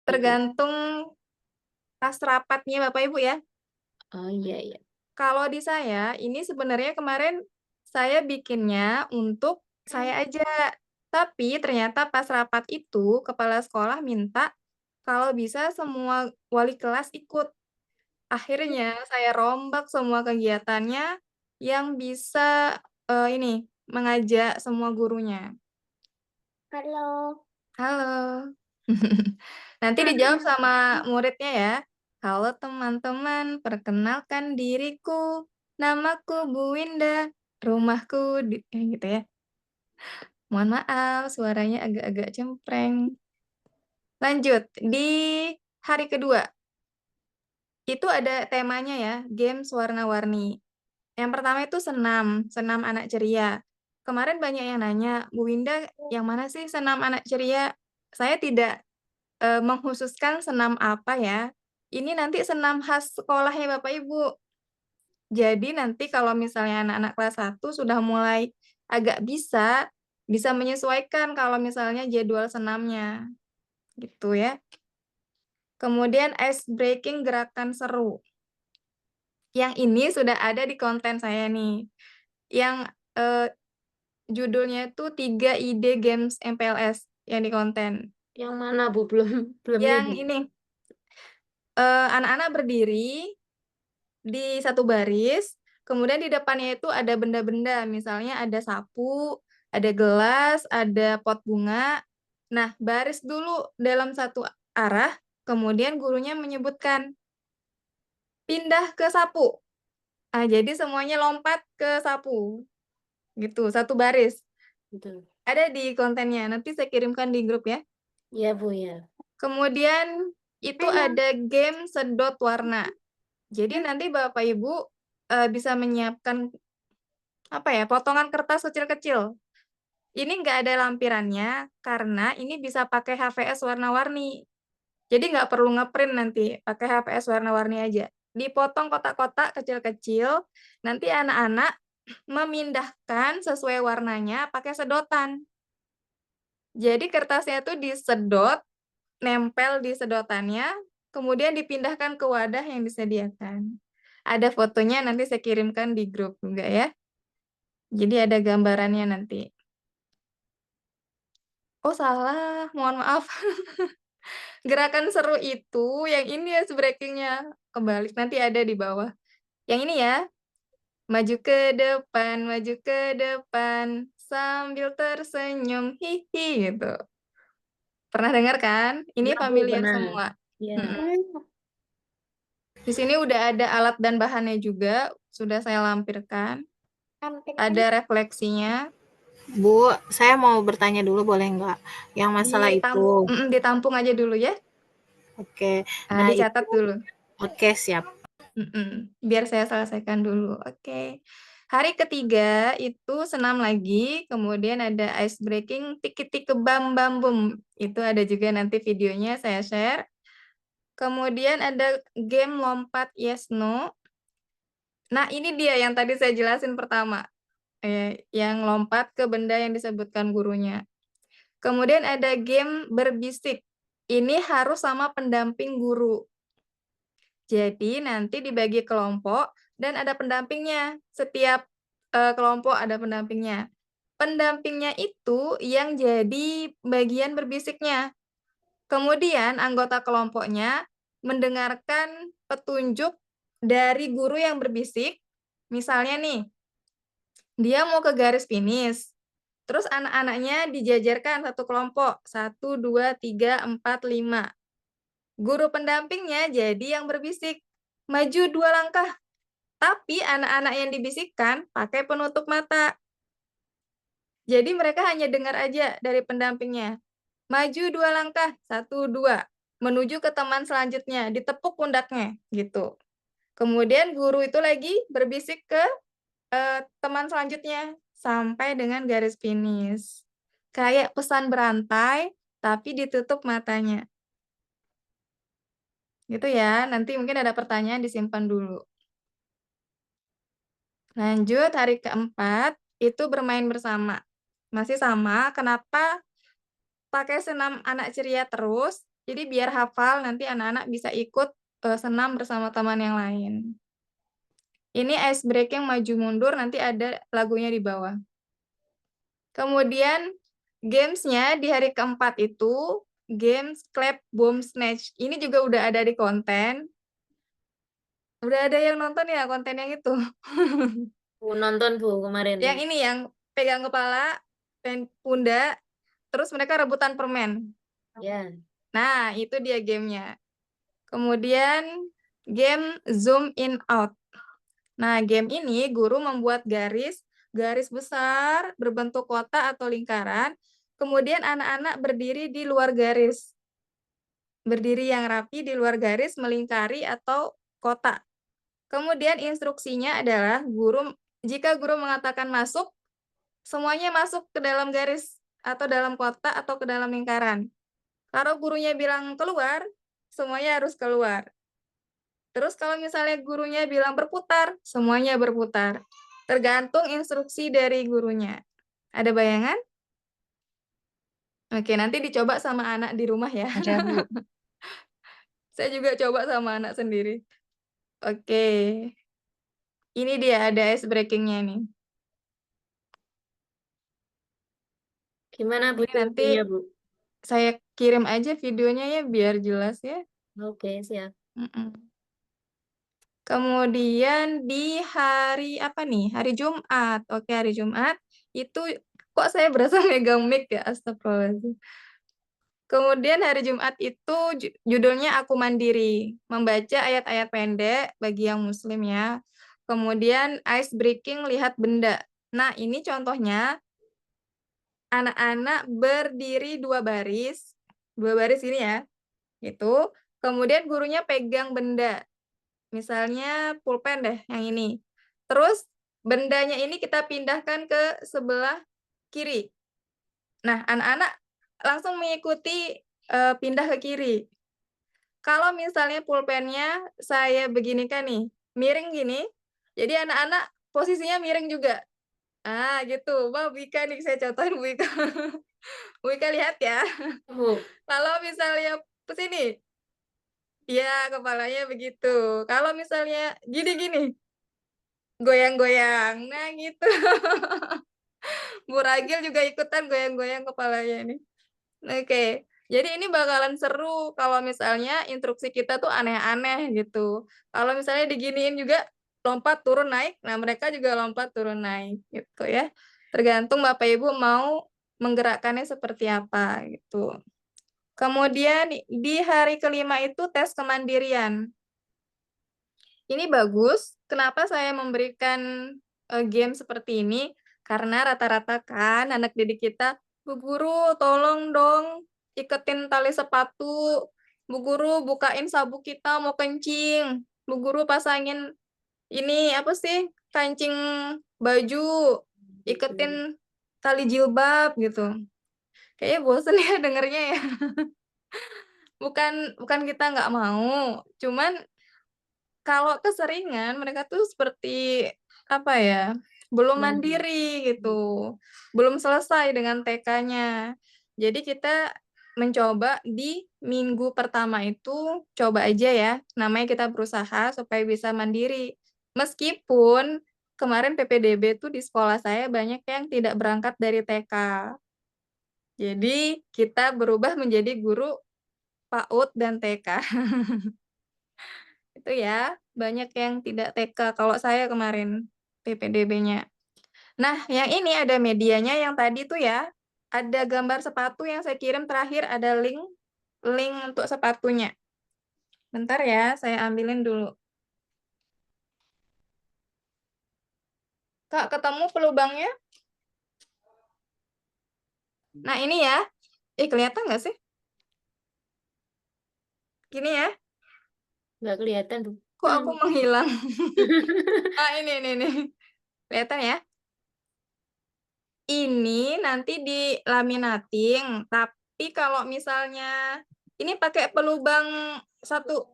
tergantung pas rapatnya Bapak Ibu ya. Oh, iya iya. Kalau di saya, ini sebenarnya kemarin saya bikinnya untuk saya aja. Tapi ternyata pas rapat itu, kepala sekolah minta kalau bisa semua wali kelas ikut. Akhirnya saya rombak semua kegiatannya yang bisa ini mengajak semua gurunya. Halo. Halo. Nanti dijawab sama muridnya ya. Halo teman-teman, perkenalkan diriku. Namaku Bu Winda. Rumahku di gitu ya. Mohon maaf suaranya agak-agak cempreng. Lanjut, di hari kedua itu ada temanya ya, games warna-warni. Yang pertama itu senam, senam anak ceria. Kemarin banyak yang nanya, Bu Winda, yang mana sih senam anak ceria? Saya tidak mengkhususkan senam apa ya. Ini nanti senam khas sekolahnya Bapak Ibu. Jadi nanti kalau misalnya anak-anak kelas 1 sudah mulai agak bisa menyesuaikan kalau misalnya jadwal senamnya, gitu ya. Kemudian ice breaking gerakan seru. Yang ini sudah ada di konten saya nih. Yang judulnya itu 3 ide games MPLS yang di konten. Yang mana Bu? Belum belum Yang lihat. ini anak-anak berdiri di satu baris, kemudian di depannya itu ada benda-benda, misalnya ada sapu, ada gelas, ada pot bunga. Nah, baris dulu dalam satu arah, kemudian gurunya menyebutkan, pindah ke sapu. Ah, jadi semuanya lompat ke sapu, gitu, satu baris. Betul. Ada di kontennya, nanti saya kirimkan di grup ya. Iya Bu ya. Kemudian itu ada game sedot warna. Jadi nanti Bapak Ibu bisa menyiapkan apa ya, potongan kertas kecil-kecil. Ini nggak ada lampirannya, karena ini bisa pakai HVS warna-warni. Jadi nggak perlu ngeprint nanti, pakai HVS warna-warni aja. Dipotong kotak-kotak kecil-kecil, nanti anak-anak memindahkan sesuai warnanya pakai sedotan. Jadi kertasnya tuh disedot, nempel di sedotannya, kemudian dipindahkan ke wadah yang disediakan. Ada fotonya nanti saya kirimkan di grup juga ya. Jadi ada gambarannya nanti. Oh salah, mohon maaf. Gerakan seru itu yang ini ya breakingnya kebalik, nanti ada di bawah. Yang ini ya, maju ke depan, sambil tersenyum, hihi gitu. Pernah dengar kan? Ini Pernah Bu, familiar benar. semua. Iya. Mm-mm. Di sini udah ada alat dan bahannya juga, sudah saya lampirkan. Ada refleksinya, Bu, saya mau bertanya dulu boleh nggak? Yang masalah itu. ditampung aja dulu ya. Oke. Nah, Nah, itu dicatat dulu. oke, siap. Biar saya selesaikan dulu. Oke. Hari ketiga itu senam lagi, kemudian ada ice breaking, tiki-tiki bam bam bum. Itu ada juga nanti videonya saya share. Kemudian ada game lompat yes no. Nah, ini dia yang tadi saya jelasin pertama. Yang lompat ke benda yang disebutkan gurunya. Kemudian ada game berbisik. Ini harus sama pendamping guru. Jadi nanti dibagi kelompok dan ada pendampingnya. Setiap kelompok ada pendampingnya. Pendampingnya itu yang jadi bagian berbisiknya. Kemudian anggota kelompoknya mendengarkan petunjuk dari guru yang berbisik. Misalnya nih, dia mau ke garis finish. Terus anak-anaknya dijajarkan satu kelompok. 1, 2, 3, 4, 5. Guru pendampingnya jadi yang berbisik. Maju 2 langkah. Tapi anak-anak yang dibisikkan pakai penutup mata. Jadi mereka hanya dengar aja dari pendampingnya. Maju 2 langkah, 1, 2. Menuju ke teman selanjutnya, ditepuk pundaknya, gitu. Kemudian guru itu lagi berbisik ke teman selanjutnya, sampai dengan garis finish. Kayak pesan berantai, tapi ditutup matanya. Gitu ya, nanti mungkin ada pertanyaan disimpan dulu. Lanjut, hari keempat, itu bermain bersama. Masih sama, kenapa pakai senam anak ceria terus? Jadi biar hafal nanti anak-anak bisa ikut senam bersama teman yang lain. Ini ice breaking maju mundur, nanti ada lagunya di bawah. Kemudian gamesnya di hari keempat itu games clap boom snatch. Ini juga udah ada di konten. Udah ada yang nonton ya konten yang itu. Bu, nonton Bu kemarin. Yang ini yang pegang kepala, pundak, terus mereka rebutan permen. Ya. Nah, itu dia gamenya. Kemudian game zoom in out. Nah, game ini guru membuat garis besar berbentuk kotak atau lingkaran. Kemudian anak-anak berdiri di luar garis. Berdiri yang rapi di luar garis melingkari atau kotak. Kemudian instruksinya adalah jika guru mengatakan masuk, semuanya masuk ke dalam garis atau dalam kotak atau ke dalam lingkaran. Kalau gurunya bilang keluar, semuanya harus keluar. Terus kalau misalnya gurunya bilang berputar, semuanya berputar. Tergantung instruksi dari gurunya. Ada bayangan? Oke, nanti dicoba sama anak di rumah ya. Ada, Bu. Saya juga coba sama anak sendiri. Oke. Ini dia ada ice breakingnya nih. Gimana Bu Ini nanti videonya, Bu? saya kirim aja videonya ya biar jelas ya. Oke, siap. Kemudian di hari apa nih? Hari Jumat. Oke, hari Jumat itu kok saya berasa megang mic ya? Astagfirullahaladzim. Kemudian hari Jumat itu judulnya Aku Mandiri, membaca ayat-ayat pendek bagi yang muslim ya. Kemudian ice breaking lihat benda. Nah, ini contohnya anak-anak berdiri dua baris ini ya. Itu. Kemudian gurunya pegang benda. Misalnya pulpen deh yang ini. Terus bendanya ini kita pindahkan ke sebelah kiri. Nah, anak-anak langsung mengikuti pindah ke kiri. Kalau misalnya pulpennya saya beginikan nih, miring gini, jadi anak-anak posisinya miring juga. Ah, gitu. Wah, Bu Ika nih, saya contohin Bu Ika. Bu Ika lihat ya. Bu. Kalau misalnya ke sini, ya kepalanya begitu. Kalau misalnya gini-gini, goyang-goyang. Nah, gitu. Bu Ragil juga ikutan goyang-goyang kepalanya ini. Oke. Jadi ini bakalan seru kalau misalnya instruksi kita tuh aneh-aneh gitu. Kalau misalnya diginiin juga lompat turun naik, nah mereka juga lompat turun naik gitu ya. Tergantung Bapak Ibu mau menggerakkannya seperti apa gitu. Kemudian di hari kelima itu tes kemandirian. Ini bagus. Kenapa saya memberikan game seperti ini? Karena rata-rata kan anak didik kita, Bu Guru tolong dong iketin tali sepatu. Bu Guru bukain sabuk kita mau kencing. Bu Guru pasangin ini apa sih? Kancing baju. Iketin tali jilbab gitu. Kayaknya bosen ya dengernya ya. Bukan kita nggak mau, cuman kalau keseringan mereka tuh seperti apa ya, belum mandiri gitu, belum selesai dengan TK-nya. Jadi kita mencoba di minggu pertama itu coba aja ya, namanya kita berusaha supaya bisa mandiri. Meskipun kemarin PPDB tuh di sekolah saya banyak yang tidak berangkat dari TK. Jadi kita berubah menjadi guru PAUD dan TK. Itu ya, banyak yang tidak TK. Kalau saya kemarin PPDB-nya. Nah, yang ini ada medianya yang tadi tuh ya, ada gambar sepatu yang saya kirim terakhir, ada link untuk sepatunya. Bentar ya, saya ambilin dulu. Kak, ketemu pelubangnya? Nah, ini ya. Kelihatan nggak sih? Gini ya. Nggak kelihatan tuh. Kok aku menghilang? Ini. Kelihatan ya? Ini nanti dilaminating, tapi kalau misalnya ini pakai pelubang satu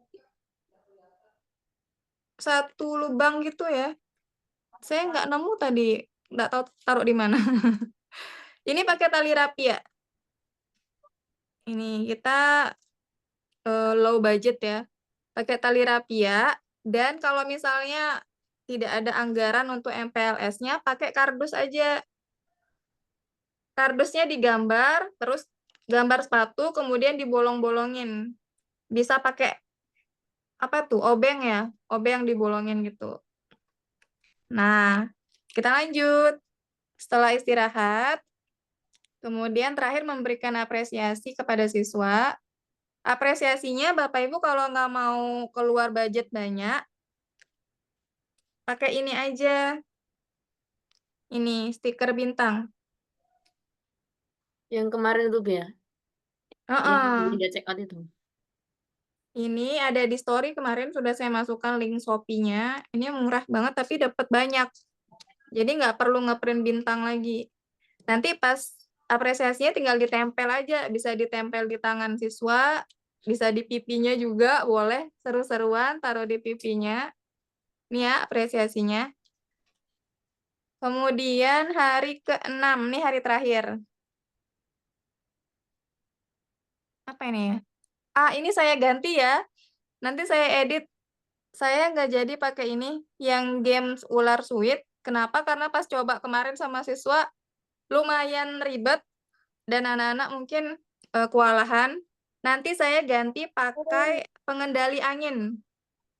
lubang gitu ya. Saya nggak nemu tadi, nggak tahu taruh di mana. Ini pakai tali rapi ya. Ini kita low budget ya, pakai tali rapia, dan kalau misalnya tidak ada anggaran untuk MPLS-nya, pakai kardus aja. Kardusnya digambar, terus gambar sepatu, kemudian dibolong-bolongin. Bisa pakai apa tuh? Obeng ya, obeng dibolongin gitu. Nah, kita lanjut. Setelah istirahat, kemudian terakhir memberikan apresiasi kepada siswa. Apresiasinya Bapak Ibu kalau nggak mau keluar budget banyak, pakai ini aja. Ini stiker bintang. Yang kemarin itu, Bu, ya? Yang Heeh. tidak check out itu. Ini ada di story kemarin sudah saya masukkan link Shopee-nya. Ini murah banget tapi dapat banyak. Jadi nggak perlu ngeprint bintang lagi. Nanti pas apresiasinya tinggal ditempel aja. Bisa ditempel di tangan siswa, bisa di pipinya juga, boleh seru-seruan taruh di pipinya. Ini ya apresiasinya. Kemudian hari ke-6, nih hari terakhir. Apa ini ya? Ini saya ganti ya. Nanti saya edit. Saya nggak jadi pakai ini, yang games ular suit. Kenapa? Karena pas coba kemarin sama siswa, lumayan ribet, dan anak-anak mungkin kewalahan. Nanti saya ganti pakai pengendali angin.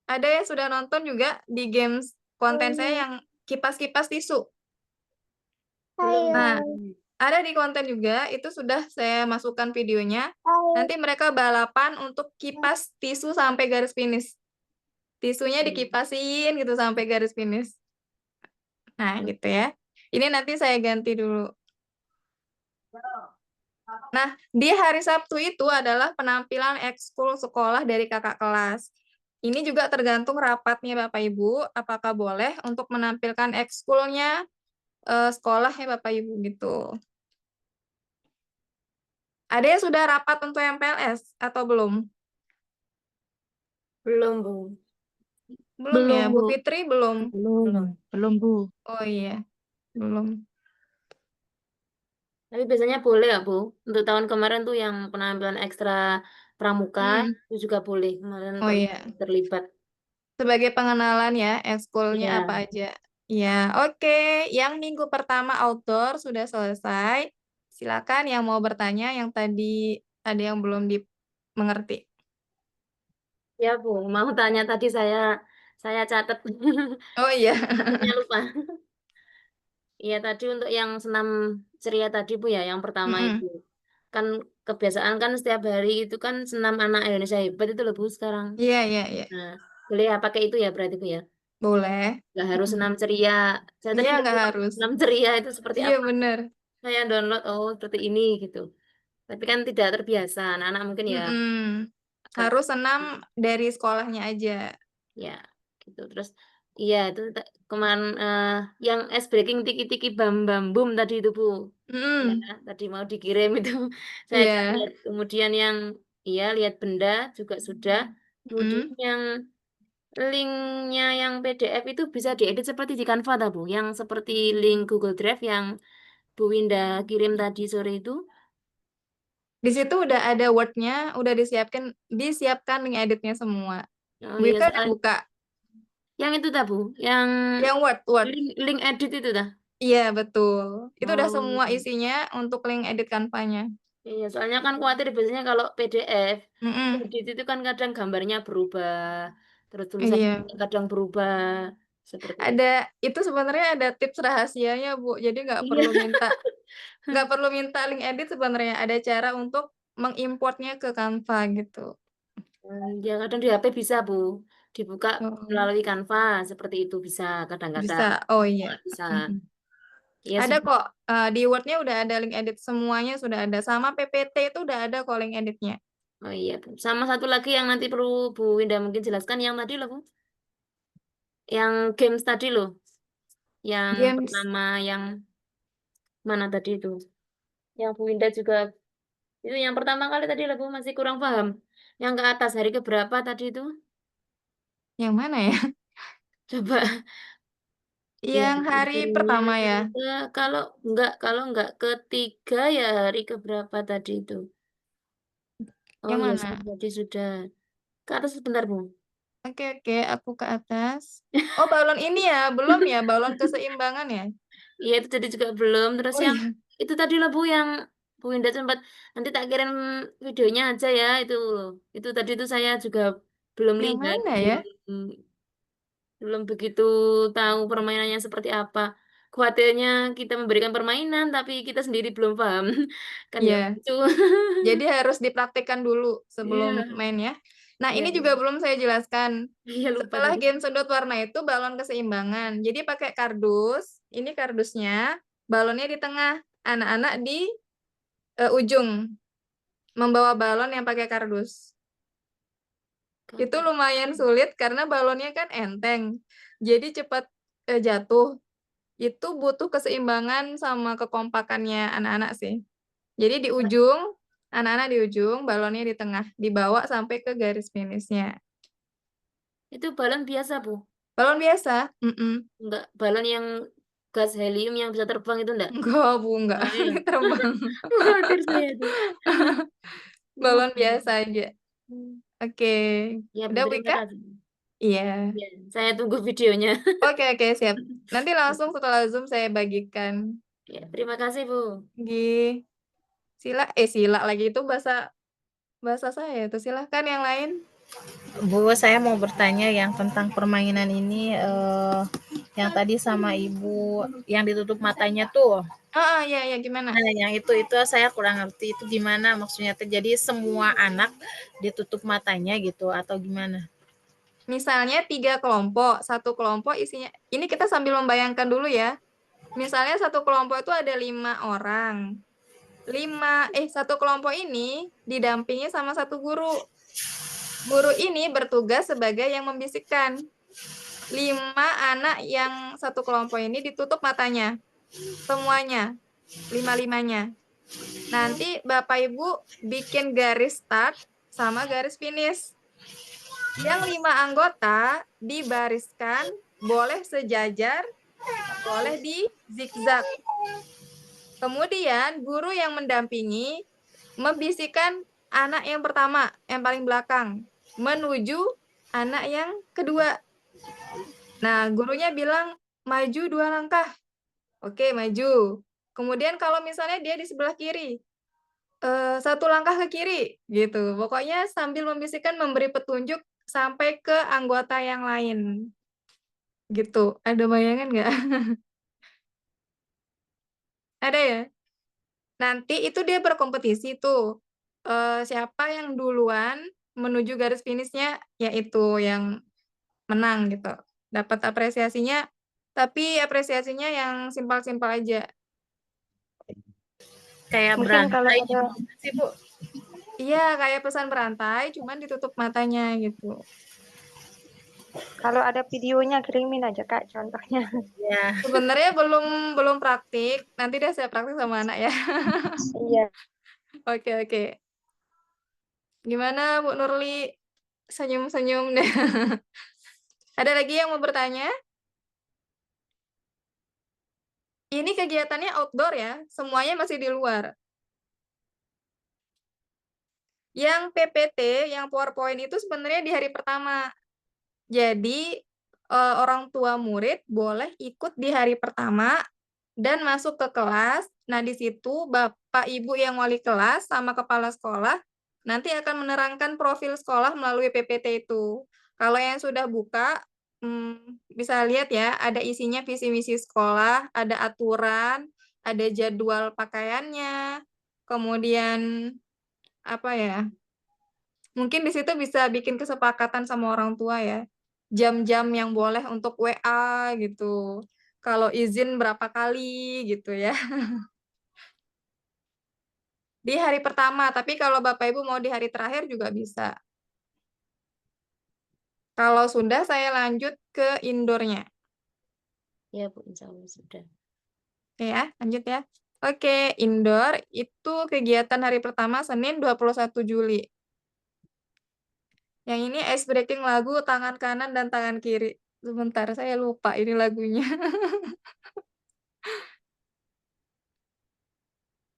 Ada yang sudah nonton juga di games konten saya yang kipas-kipas tisu. Nah, ada di konten juga, itu sudah saya masukkan videonya. Nanti mereka balapan untuk kipas tisu sampai garis finish. Tisunya dikipasin gitu sampai garis finish. Nah, gitu ya. Ini nanti saya ganti dulu. Nah, di hari Sabtu itu adalah penampilan ekskul sekolah dari kakak kelas. Ini juga tergantung rapatnya Bapak Ibu, apakah boleh untuk menampilkan ekskulnya sekolah ya Bapak Ibu gitu. Ada yang sudah rapat untuk MPLS atau belum? Belum, Bu. Belum ya, Bu Bu. Fitri belum? Belum, Bu. Oh iya, belum. Tapi biasanya boleh ya, Bu. Untuk tahun kemarin tuh yang penampilan ekstra pramuka, itu juga boleh. Kemarin Oh iya. terlibat. Sebagai pengenalan ya, ekskulnya Iya. apa aja. Ya, oke. Yang minggu pertama outdoor sudah selesai. Silakan yang mau bertanya, yang tadi ada yang belum dimengerti. Ya, Bu. Mau tanya tadi saya catat. Oh iya. Takutnya lupa. Iya, tadi untuk yang senam ceria tadi, Bu, ya, yang pertama itu. Mm-mm. Kan kebiasaan kan setiap hari itu kan senam anak Indonesia hebat itu loh, Bu, sekarang. Iya, iya, iya. Nah, boleh ya pakai itu ya berarti, Bu, ya? Boleh. Nggak harus Mm-mm. senam ceria. Saya tadi Iya, nggak nggak tahu harus. senam ceria itu seperti Iya, apa. bener. Saya download, oh seperti ini gitu. Tapi kan tidak terbiasa. Anak-anak mungkin ya Mm-mm. agak, Harus senam dari sekolahnya aja. ya gitu. Terus iya itu kemarin yang ice breaking tiki-tiki bam bam boom tadi itu, Bu. Ya, Mm-mm. tadi mau dikirim itu. Saya Iya. lihat. Kemudian yang iya lihat benda juga sudah. Kemudian Mm-mm. yang linknya yang PDF itu bisa diedit seperti di Canva, Bu. Yang seperti link Google Drive yang Bu Winda kirim tadi sore itu. Di situ udah ada Word-nya, udah disiapkan link editnya semua. Oh Bu iya, Ika udah buka. yang itu tak, Bu? Yang Yang Word. link edit itu tak? Iya, betul. Itu udah Oh, semua isinya untuk link edit Canva-nya. iya. Soalnya kan khawatir biasanya kalau PDF, Mm-mm. edit itu kan kadang gambarnya berubah, terus tulisannya Iya. kadang berubah, seperti itu. Itu sebenarnya ada tips rahasianya, Bu. Jadi Iya. nggak perlu minta link edit sebenarnya. Ada cara untuk mengimportnya ke Canva gitu. Ya kadang di HP bisa, Bu. Dibuka Oh, melalui Canva, seperti itu bisa kadang-kadang. bisa. Oh iya. Nggak bisa. Mm-mm. Ya Ada sudah. kok, di Word-nya udah ada link edit semuanya sudah ada. Sama PPT itu udah ada kok link editnya. Oh iya, Bu. Sama satu lagi yang nanti perlu Bu Winda mungkin jelaskan yang tadi loh, Bu. Yang games tadi loh. Yang Games pertama yang mana tadi itu? Yang Bu Winda juga itu yang pertama kali tadi lagu masih kurang paham. Yang ke atas hari keberapa tadi itu? yang mana ya? Coba ya Yang hari harinya pertama ya. kalau enggak ketiga ya hari keberapa tadi itu? Oh Yang iya, mana? tadi sudah. Ke atas sebentar, Bu. Oke, aku ke atas. Oh, balon ini ya, belum ya, balon keseimbangan ya? Iya, itu tadi juga belum. Terus Oh yang iya, itu tadi loh, Bu, yang Bu Indah sempat nanti tak kirim videonya aja ya, itu loh. Itu tadi itu saya juga belum yang lihat, mana ya? belum belum begitu tahu permainannya seperti apa. Khawatirnya kita memberikan permainan tapi kita sendiri belum paham. Kan ya Iya, lucu. jadi harus dipraktikkan dulu sebelum Iya, main ya. Nah, iya, ini iya. juga belum saya jelaskan. Iya, lupa Setelah tadi. game sundut warna itu balon keseimbangan. Jadi pakai kardus, ini kardusnya, balonnya di tengah, anak-anak di ujung, membawa balon yang pakai kardus. Itu Kakak. lumayan sulit karena balonnya kan enteng. Jadi cepat jatuh. Itu butuh keseimbangan sama kekompakannya anak-anak sih. Jadi di ujung, anak-anak di ujung, balonnya di tengah, dibawa sampai ke garis finishnya. Itu balon biasa, Bu. Balon biasa, Enggak balon yang gas helium yang bisa terbang itu enggak? enggak bu, enggak Enggak ya? terbang. Khawatir saya tuh. Balon Hmm. biasa aja. Oke, Ya, Bu, udah Bu terima Ika? kasih. Iya. Ya, saya tunggu videonya. Oke, oke, siap. Nanti langsung setelah Zoom saya bagikan. Ya, terima kasih, Bu. Gih, sila lagi itu bahasa bahasa saya tuh. Silahkan yang lain. Bu, saya mau bertanya yang tentang permainan ini, yang tadi sama Ibu, yang ditutup matanya tuh. Iya, iya, gimana? Nah, yang itu saya kurang ngerti, itu gimana maksudnya? Terjadi semua anak ditutup matanya gitu atau gimana? Misalnya 3 kelompok, satu kelompok isinya, ini kita sambil membayangkan dulu ya. Misalnya satu kelompok itu ada 5 orang. Satu kelompok ini didampingi sama satu guru. Guru ini bertugas sebagai yang membisikkan. 5 anak yang satu kelompok ini ditutup matanya. Semuanya, 5-5-nya. Nanti Bapak Ibu bikin garis start sama garis finish. Yang 5 anggota dibariskan, boleh sejajar, boleh di zigzag. Kemudian guru yang mendampingi membisikkan anak yang pertama, yang paling belakang, menuju anak yang kedua. Nah, gurunya bilang maju 2 langkah. Oke, maju. Kemudian kalau misalnya dia di sebelah kiri, 1 langkah ke kiri, gitu. Pokoknya sambil membisikkan memberi petunjuk sampai ke anggota yang lain. Gitu. Ada bayangan nggak? Ada ya? Nanti itu dia berkompetisi tuh. Siapa yang duluan menuju garis finishnya, yaitu yang menang gitu. Dapat apresiasinya, tapi apresiasinya yang simpel-simpel aja. Kayak Mungkin kalau berantai ada gitu sih, Bu? Iya, kayak pesan berantai, cuman ditutup matanya gitu. videonya kirimin aja Kak contohnya. Ya, Sebenarnya belum praktik, nanti deh saya praktik sama anak ya. Iya. Oke, oke. Gimana Bu Nurli? Senyum-senyum deh. Ada lagi yang mau bertanya? Ini kegiatannya outdoor ya, semuanya masih di luar. Yang PPT, yang PowerPoint itu sebenarnya di hari pertama. Jadi orang tua murid boleh ikut di hari pertama dan masuk ke kelas. Nah, di situ Bapak Ibu yang wali kelas sama kepala sekolah nanti akan menerangkan profil sekolah melalui PPT itu. Kalau yang sudah buka, bisa lihat ya, ada isinya visi misi sekolah, ada aturan, ada jadwal pakaiannya, kemudian apa ya? Mungkin di situ bisa bikin kesepakatan sama orang tua ya. Jam-jam yang boleh untuk WA gitu. Kalau izin berapa kali gitu ya. Di hari pertama, tapi kalau Bapak Ibu mau di hari terakhir juga bisa. Kalau sudah saya lanjut ke indoornya. Ya, Bu, insya Allah sudah. Oke ya, lanjut ya. Oke, indoor itu kegiatan hari pertama Senin 21 Juli. Yang ini ice breaking lagu tangan kanan dan tangan kiri. Sebentar, saya lupa ini lagunya.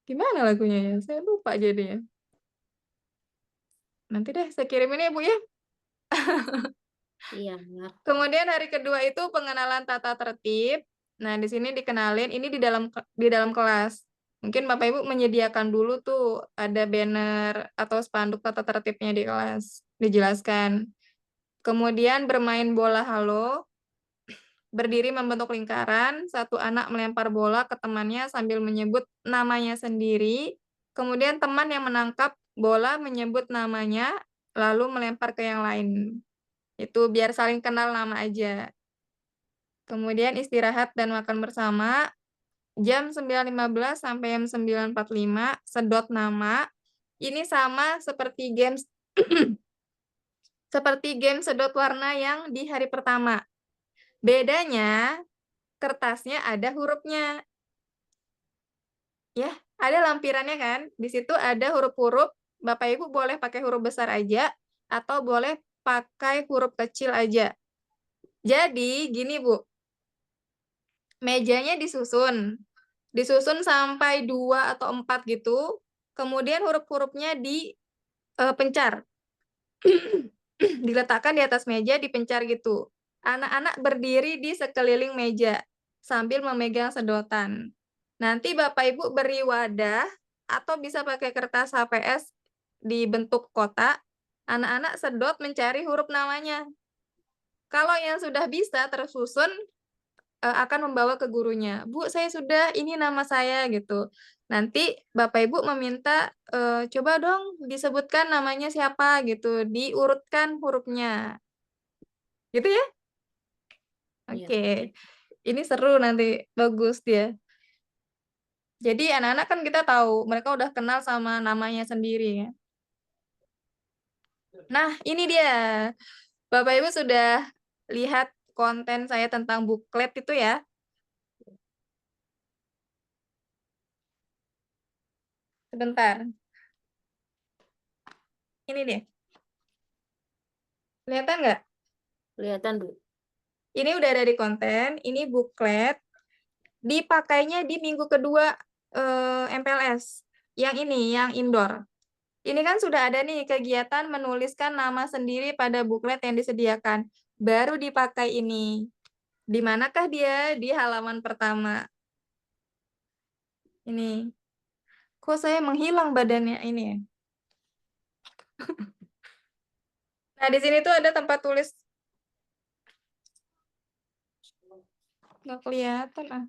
Gimana lagunya ya? Saya lupa jadinya. Nanti deh saya kirim ini Bu ya. Iya. Kemudian hari kedua itu pengenalan tata tertib. Nah, di sini dikenalin ini di dalam kelas. Mungkin Bapak Ibu menyediakan dulu tuh ada banner atau spanduk tata tertibnya di kelas, dijelaskan. Kemudian bermain bola halo, berdiri membentuk lingkaran, satu anak melempar bola ke temannya sambil menyebut namanya sendiri. Kemudian teman yang menangkap bola menyebut namanya, lalu melempar ke yang lain. Itu biar saling kenal nama aja. Kemudian istirahat dan makan bersama, jam 9.15 sampai jam 9.45, sedot nama. Ini sama seperti seperti game sedot warna yang di hari pertama. Bedanya, kertasnya ada hurufnya. Ya, ada lampirannya kan? Di situ ada huruf-huruf. Bapak Ibu boleh pakai huruf besar aja atau boleh pakai huruf kecil aja. Jadi, gini Bu, mejanya disusun. Disusun sampai 2 atau 4 gitu. Kemudian huruf-hurufnya dipencar. Diletakkan di atas meja, dipencar gitu. Anak-anak berdiri di sekeliling meja sambil memegang sedotan. Nanti Bapak Ibu beri wadah atau bisa pakai kertas HPS dibentuk kotak. Anak-anak sedot mencari huruf namanya. Kalau yang sudah bisa tersusun akan membawa ke gurunya. Bu, saya sudah, ini nama saya gitu. Nanti Bapak Ibu meminta coba dong disebutkan namanya siapa gitu, diurutkan hurufnya. Gitu ya? Iya. Oke. Ini seru nanti, bagus dia. Jadi anak-anak kan kita tahu, mereka udah kenal sama namanya sendiri ya. Nah, ini dia. Bapak Ibu sudah lihat konten saya tentang buklet itu ya. Sebentar. Ini dia. Kelihatan nggak? Kelihatan, Bu. Ini udah ada di konten, ini buklet. Dipakainya di minggu kedua MPLS. Yang ini, yang indoor. Ini kan sudah ada nih kegiatan menuliskan nama sendiri pada buklet yang disediakan. Baru dipakai ini. Di manakah dia? Di halaman pertama. Ini. Kok saya menghilang badannya ini ya? Nah, di sini tuh ada tempat tulis. Nggak kelihatan ah.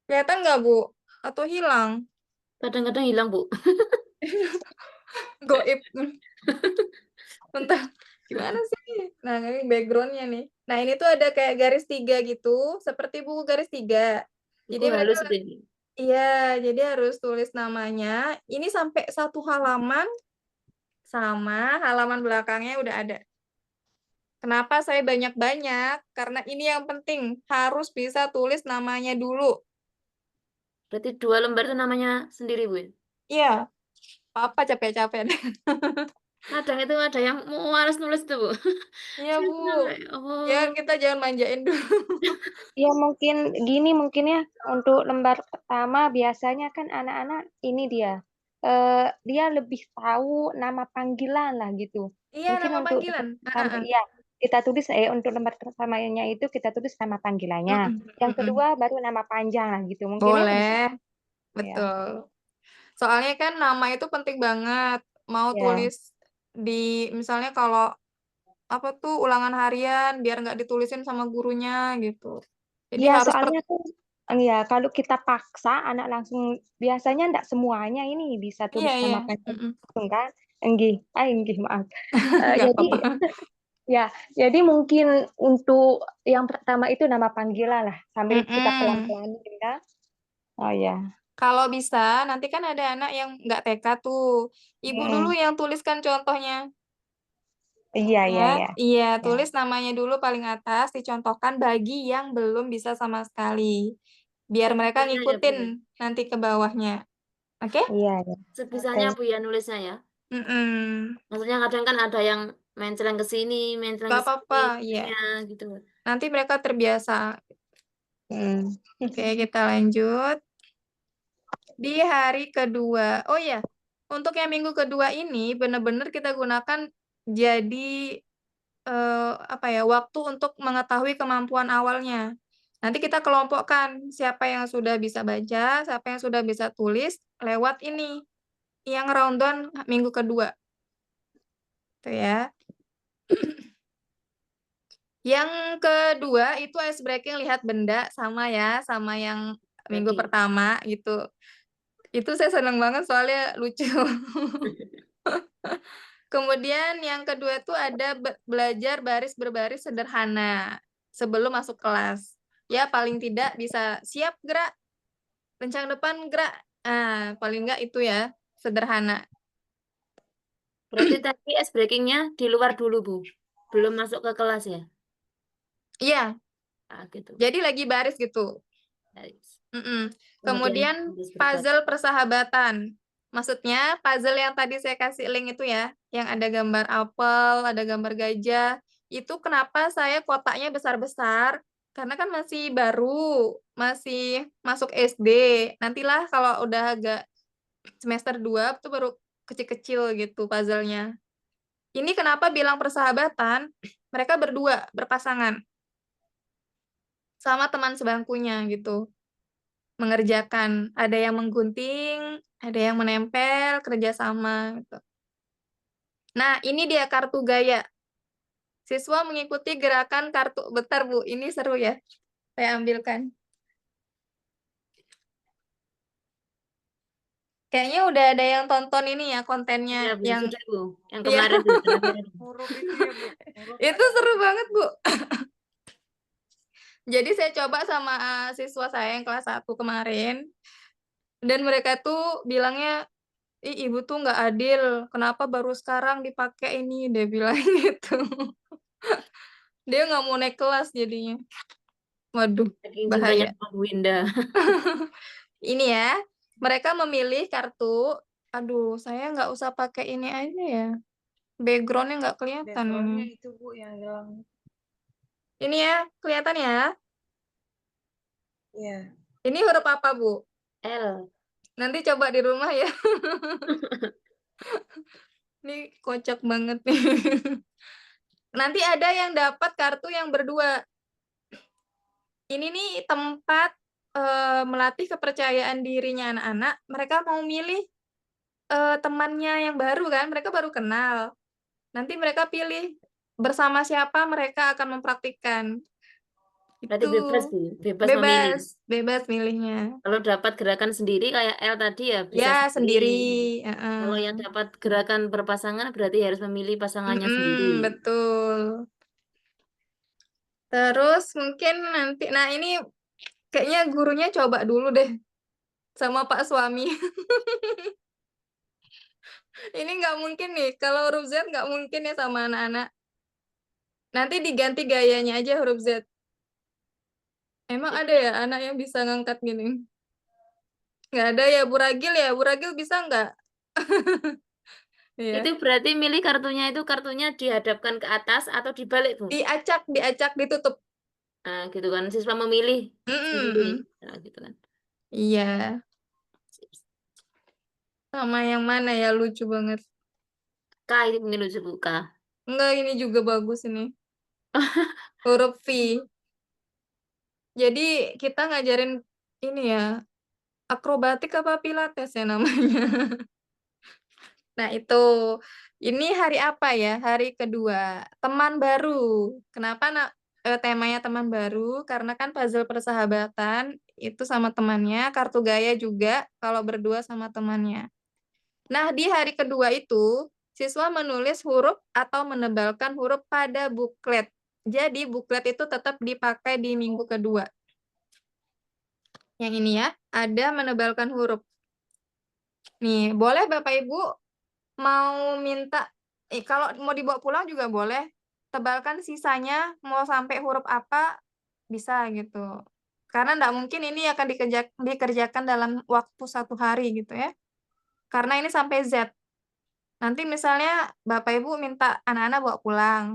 Kelihatan nggak, Bu? Atau hilang? Kadang-kadang hilang, Bu. Goib. Bentar. Gimana sih? Nah, ini backgroundnya nih. Nah, ini tuh ada kayak garis 3 gitu, seperti buku garis 3. Jadi Buku mereka, halus itu ini. iya, jadi harus tulis namanya. Ini sampai 1 halaman, sama halaman belakangnya udah ada. Kenapa saya banyak-banyak? Karena ini yang penting, harus bisa tulis namanya dulu. Berarti 2 lembar itu namanya sendiri, Bu. Iya, Papa capek-capek deh. Kadang itu ada yang mau males nulis tuh, Bu. Iya, Saya Bu. sampai, Ya, oh, kita jangan manjain dulu. Ya mungkin gini mungkin ya untuk lembar pertama biasanya kan anak-anak ini dia lebih tahu nama panggilan lah gitu. Iya, Mungkin nama untuk panggilan. pertama ya kita tulis untuk lembar pertamanya itu kita tulis nama panggilannya. Yang kedua baru nama panjang lah gitu. Mungkin ya bisa Boleh, ya. betul. Soalnya kan nama itu penting banget. Mau Ya. tulis di, misalnya kalau apa tuh ulangan harian, biar nggak ditulisin sama gurunya gitu. Jadi Iya, harus soalnya tuh ya kalau kita paksa anak langsung biasanya enggak semuanya ini bisa iya, tulis iya. nama panjang langsung kan. Enggih, maaf. Nggak Jadi apa-apa. ya, jadi mungkin untuk yang pertama itu nama panggilan lah sambil kita pelan-pelan ya. Oh ya. Kalau bisa, nanti kan ada anak yang nggak TK tuh. Ibu dulu yang tuliskan contohnya. Iya, iya, Ya, iya. iya, Ya. tulis namanya dulu paling atas, dicontohkan bagi yang belum bisa sama sekali. Biar mereka sebisanya ya, Bu. ngikutin nanti ke bawahnya. Oke? Iya, ya. Sebisanya, Bu, ya nulisnya ya. Mm-mm. Maksudnya kadang kan ada yang menceleng ke sini, menceleng Nggak ke sini, apa-apa, iya. ya, gitu. Nanti mereka terbiasa. Oke, kita lanjut. Di hari kedua. Oh iya, Untuk yang minggu kedua ini benar-benar kita gunakan jadi apa ya, waktu untuk mengetahui kemampuan awalnya. Nanti kita kelompokkan siapa yang sudah bisa baca, siapa yang sudah bisa tulis lewat ini, yang rundown minggu kedua, gitu ya. Yang kedua itu ice breaking lihat benda sama ya, sama yang minggu Tadi. pertama gitu. Itu saya seneng banget soalnya lucu. Kemudian yang kedua itu ada belajar baris berbaris sederhana sebelum masuk kelas. Ya paling tidak bisa siap gerak, rencang depan gerak. Paling enggak itu ya, sederhana. Berarti tadi ice breakingnya di luar dulu, Bu. Belum masuk ke kelas ya? Iya, Gitu. jadi lagi baris gitu. Kemudian Kemudian baris berbaris. puzzle persahabatan. Maksudnya puzzle yang tadi saya kasih link itu ya, yang ada gambar apel, ada gambar gajah. Itu kenapa saya kotaknya besar-besar? Karena kan masih baru, masih masuk SD. Nantilah kalau udah agak semester 2 itu baru kecil-kecil gitu puzzle-nya. Ini kenapa bilang persahabatan? Mereka berdua, berpasangan. Sama teman sebangkunya gitu. Mengerjakan, ada yang menggunting, ada yang menempel, kerjasama gitu. Nah, ini dia kartu gaya. Siswa mengikuti gerakan kartu, bentar Bu, ini seru ya. Saya ambilkan. Kayaknya udah ada yang tonton ini ya kontennya Ya, Bu, yang sudah, Bu. Yang Iya. kemarin Bu, terakhir. Huruf itu ya, Bu. Huruf itu seru banget Bu. Jadi saya coba sama siswa saya yang kelas 1 kemarin. Dan mereka tuh bilangnya, "Ih, ibu tuh nggak adil. Kenapa baru sekarang dipakai ini?" Dia bilang gitu. Dia nggak mau naik kelas jadinya. Waduh, Saking cintanya bahaya. sama Bu Winda. Ini ya, mereka memilih kartu. Aduh, saya nggak usah pakai ini aja ya. Background-nya nggak kelihatan background-nya ini. itu, Bu, yang hilang. Ini ya, kelihatan ya. Iya. Ini huruf apa, Bu? L. Nanti coba di rumah ya. Ini kocak banget nih. Nanti ada yang dapat kartu yang berdua. Ini nih tempat melatih kepercayaan dirinya anak-anak. Mereka mau milih temannya yang baru kan, mereka baru kenal. Nanti mereka pilih bersama siapa mereka akan mempraktikkan. Berarti Itu bebas, Bu. Bebas memilih. bebas milihnya. Kalau dapat gerakan sendiri kayak L tadi ya bisa Ya, sendiri. Kalau yang dapat gerakan berpasangan berarti harus memilih pasangannya sendiri. Betul. Terus mungkin nanti, nah ini kayaknya gurunya coba dulu deh sama Pak suami. Ini nggak mungkin nih, kalau huruf Z nggak mungkin ya sama anak-anak. Nanti diganti gayanya aja huruf Z. Emang ada ya anak yang bisa ngangkat gini? Nggak ada ya, Bu Ragil ya? Bu Ragil bisa nggak? Iya. Itu berarti milih kartunya dihadapkan ke atas atau dibalik, Bu? Diacak, ditutup. Nah, gitu kan. Siswa memilih sendiri. Mm-mm. Nah, gitu kan. Iya. Sama yang mana ya, lucu banget. K itu mungkin lucu, Bu. K. Enggak, ini juga bagus ini. Huruf V. Jadi kita ngajarin ini ya, akrobatik apa pilates ya namanya. Nah itu, ini hari apa ya? Hari kedua, teman baru. Kenapa temanya teman baru? Karena kan puzzle persahabatan itu sama temannya, kartu gaya juga kalau berdua sama temannya. Nah di hari kedua itu, siswa menulis huruf atau menebalkan huruf pada buklet. Jadi buklet itu tetap dipakai di minggu kedua. Yang ini ya, ada menebalkan huruf. Nih, boleh Bapak Ibu mau minta, kalau mau dibawa pulang juga boleh. Tebalkan sisanya, mau sampai huruf apa, bisa gitu. Karena nggak mungkin ini akan dikerjakan dalam waktu 1 hari gitu ya. Karena ini sampai Z. Nanti misalnya Bapak Ibu minta anak-anak bawa pulang.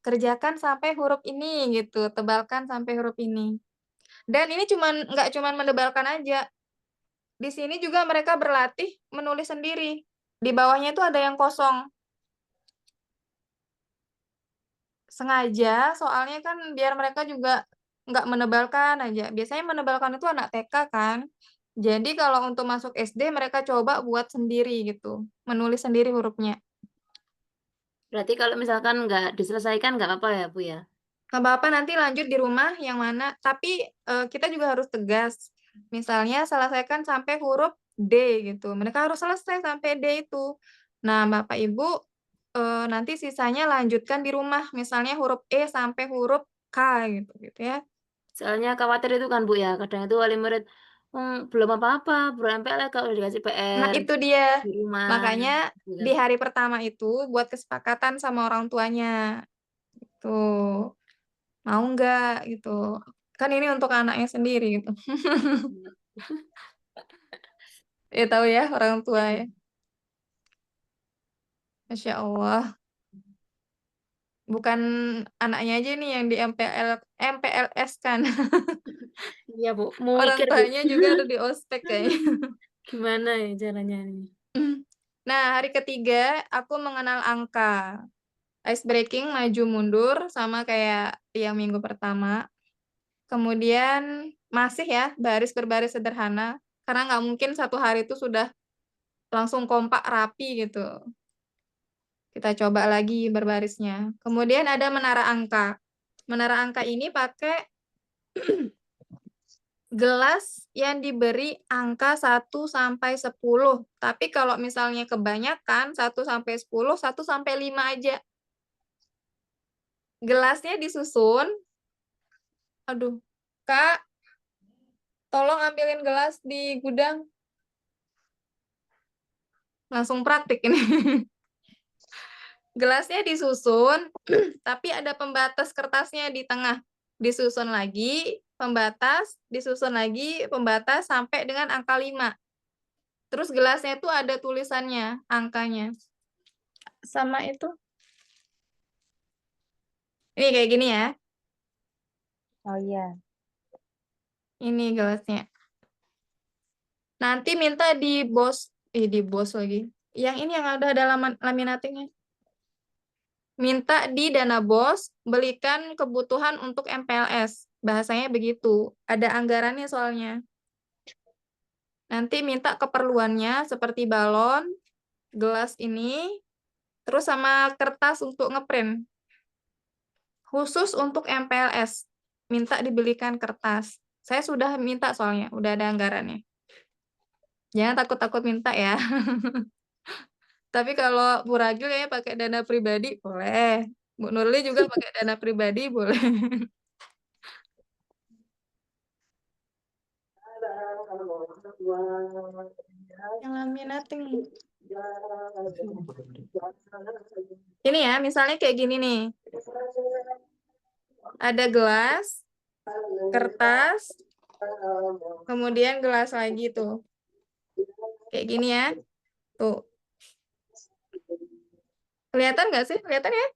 Kerjakan sampai huruf ini gitu, tebalkan sampai huruf ini. Dan ini nggak cuman mendebalkan aja. di sini juga mereka berlatih menulis sendiri. Di bawahnya itu ada yang kosong. Sengaja, soalnya kan biar mereka juga nggak menebalkan aja. Biasanya menebalkan itu anak TK kan. Jadi kalau untuk masuk SD mereka coba buat sendiri gitu, menulis sendiri hurufnya. Berarti kalau misalkan nggak diselesaikan nggak apa ya, Bu ya? Nggak apa-apa nanti lanjut di rumah yang mana, tapi kita juga harus tegas. Misalnya selesaikan sampai huruf D gitu. Mereka harus selesai sampai D itu. Nah, Bapak Ibu nanti sisanya lanjutkan di rumah. Misalnya huruf E sampai huruf K gitu gitu ya. Soalnya khawatir itu kan, Bu ya. Kadang itu wali murid belum apa-apa, belum MPL kalau dikasih Nah, PR itu dia. di rumah. Makanya Gitu di kan. hari pertama itu buat kesepakatan sama orang tuanya. Tuh, mau nggak gitu. Kan ini untuk anaknya sendiri gitu. Ya tahu ya orang tua ya. Masya Allah. Bukan anaknya aja nih yang di MPLS kan. Iya, Bu. Mau Orang mikir, Bu. tuanya juga ada di ospek kayaknya. Gimana ya caranya ini? Nah, hari ketiga aku mengenal angka. Ice breaking maju mundur sama kayak yang minggu pertama. Kemudian masih ya baris berbaris sederhana. Karena nggak mungkin satu hari itu sudah langsung kompak rapi gitu. Kita coba lagi berbarisnya. Kemudian ada menara angka. Menara angka ini pakai gelas yang diberi angka 1 sampai 10. Tapi kalau misalnya kebanyakan 1 sampai 10, 1 sampai 5 aja. Gelasnya disusun. Aduh, Kak, tolong ambilin gelas di gudang. Langsung praktik ini. Gelasnya disusun, tapi ada pembatas kertasnya di tengah. Disusun lagi, pembatas, disusun lagi, pembatas, sampai dengan angka 5. Terus gelasnya itu ada tulisannya, angkanya. Sama itu. Ini kayak gini ya. Oh iya. Ini gelasnya. Nanti minta di bos lagi. Yang ini yang ada laminatingnya. Minta di dana bos, belikan kebutuhan untuk MPLS. Bahasanya begitu. Ada anggarannya soalnya. Nanti minta keperluannya seperti balon, gelas ini, terus sama kertas untuk ngeprint. Khusus untuk MPLS. Minta dibelikan kertas. Saya sudah minta soalnya, udah ada anggarannya. Jangan takut-takut minta ya. Tapi kalau Bu Ragil kayaknya pakai dana pribadi, boleh. Bu Nurli juga pakai dana pribadi, boleh. Yang laminating. Ini ya, misalnya kayak gini nih. Ada gelas, kertas, kemudian gelas lagi tuh. Kayak gini ya. Tuh. Kelihatan nggak sih? Kelihatan ya?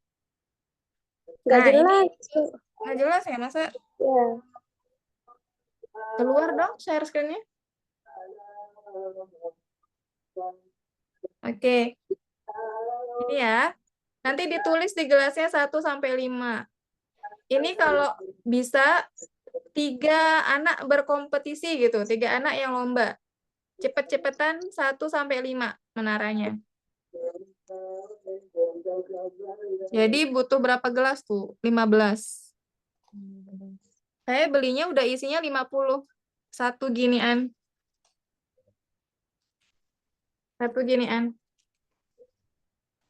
Nggak Nah, ini jelas. nggak jelas ya, masa Ya. keluar dong share screen-nya? Oke. Ini ya. Nanti ditulis di gelasnya 1 sampai 5. Ini kalau bisa 3 anak berkompetisi gitu, 3 anak yang lomba. Cepet-cepetan 1 sampai 5 menaranya. Jadi butuh berapa gelas tuh? 15. Saya belinya udah isinya 50. Satu ginian. Satu ginian.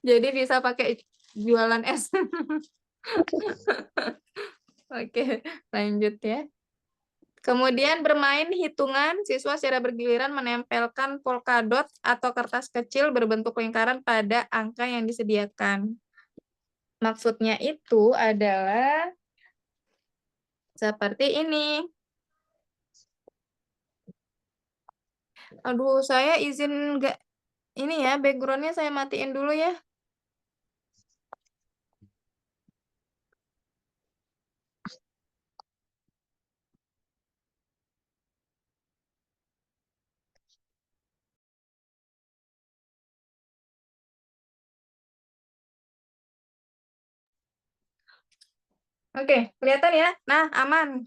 Jadi bisa pakai jualan es. Oke, lanjut ya. Kemudian bermain hitungan, siswa secara bergiliran menempelkan polkadot atau kertas kecil berbentuk lingkaran pada angka yang disediakan. Maksudnya itu adalah seperti ini. Aduh, saya izin nggak ini ya, backgroundnya saya matiin dulu ya. Oke, kelihatan ya? Nah, aman.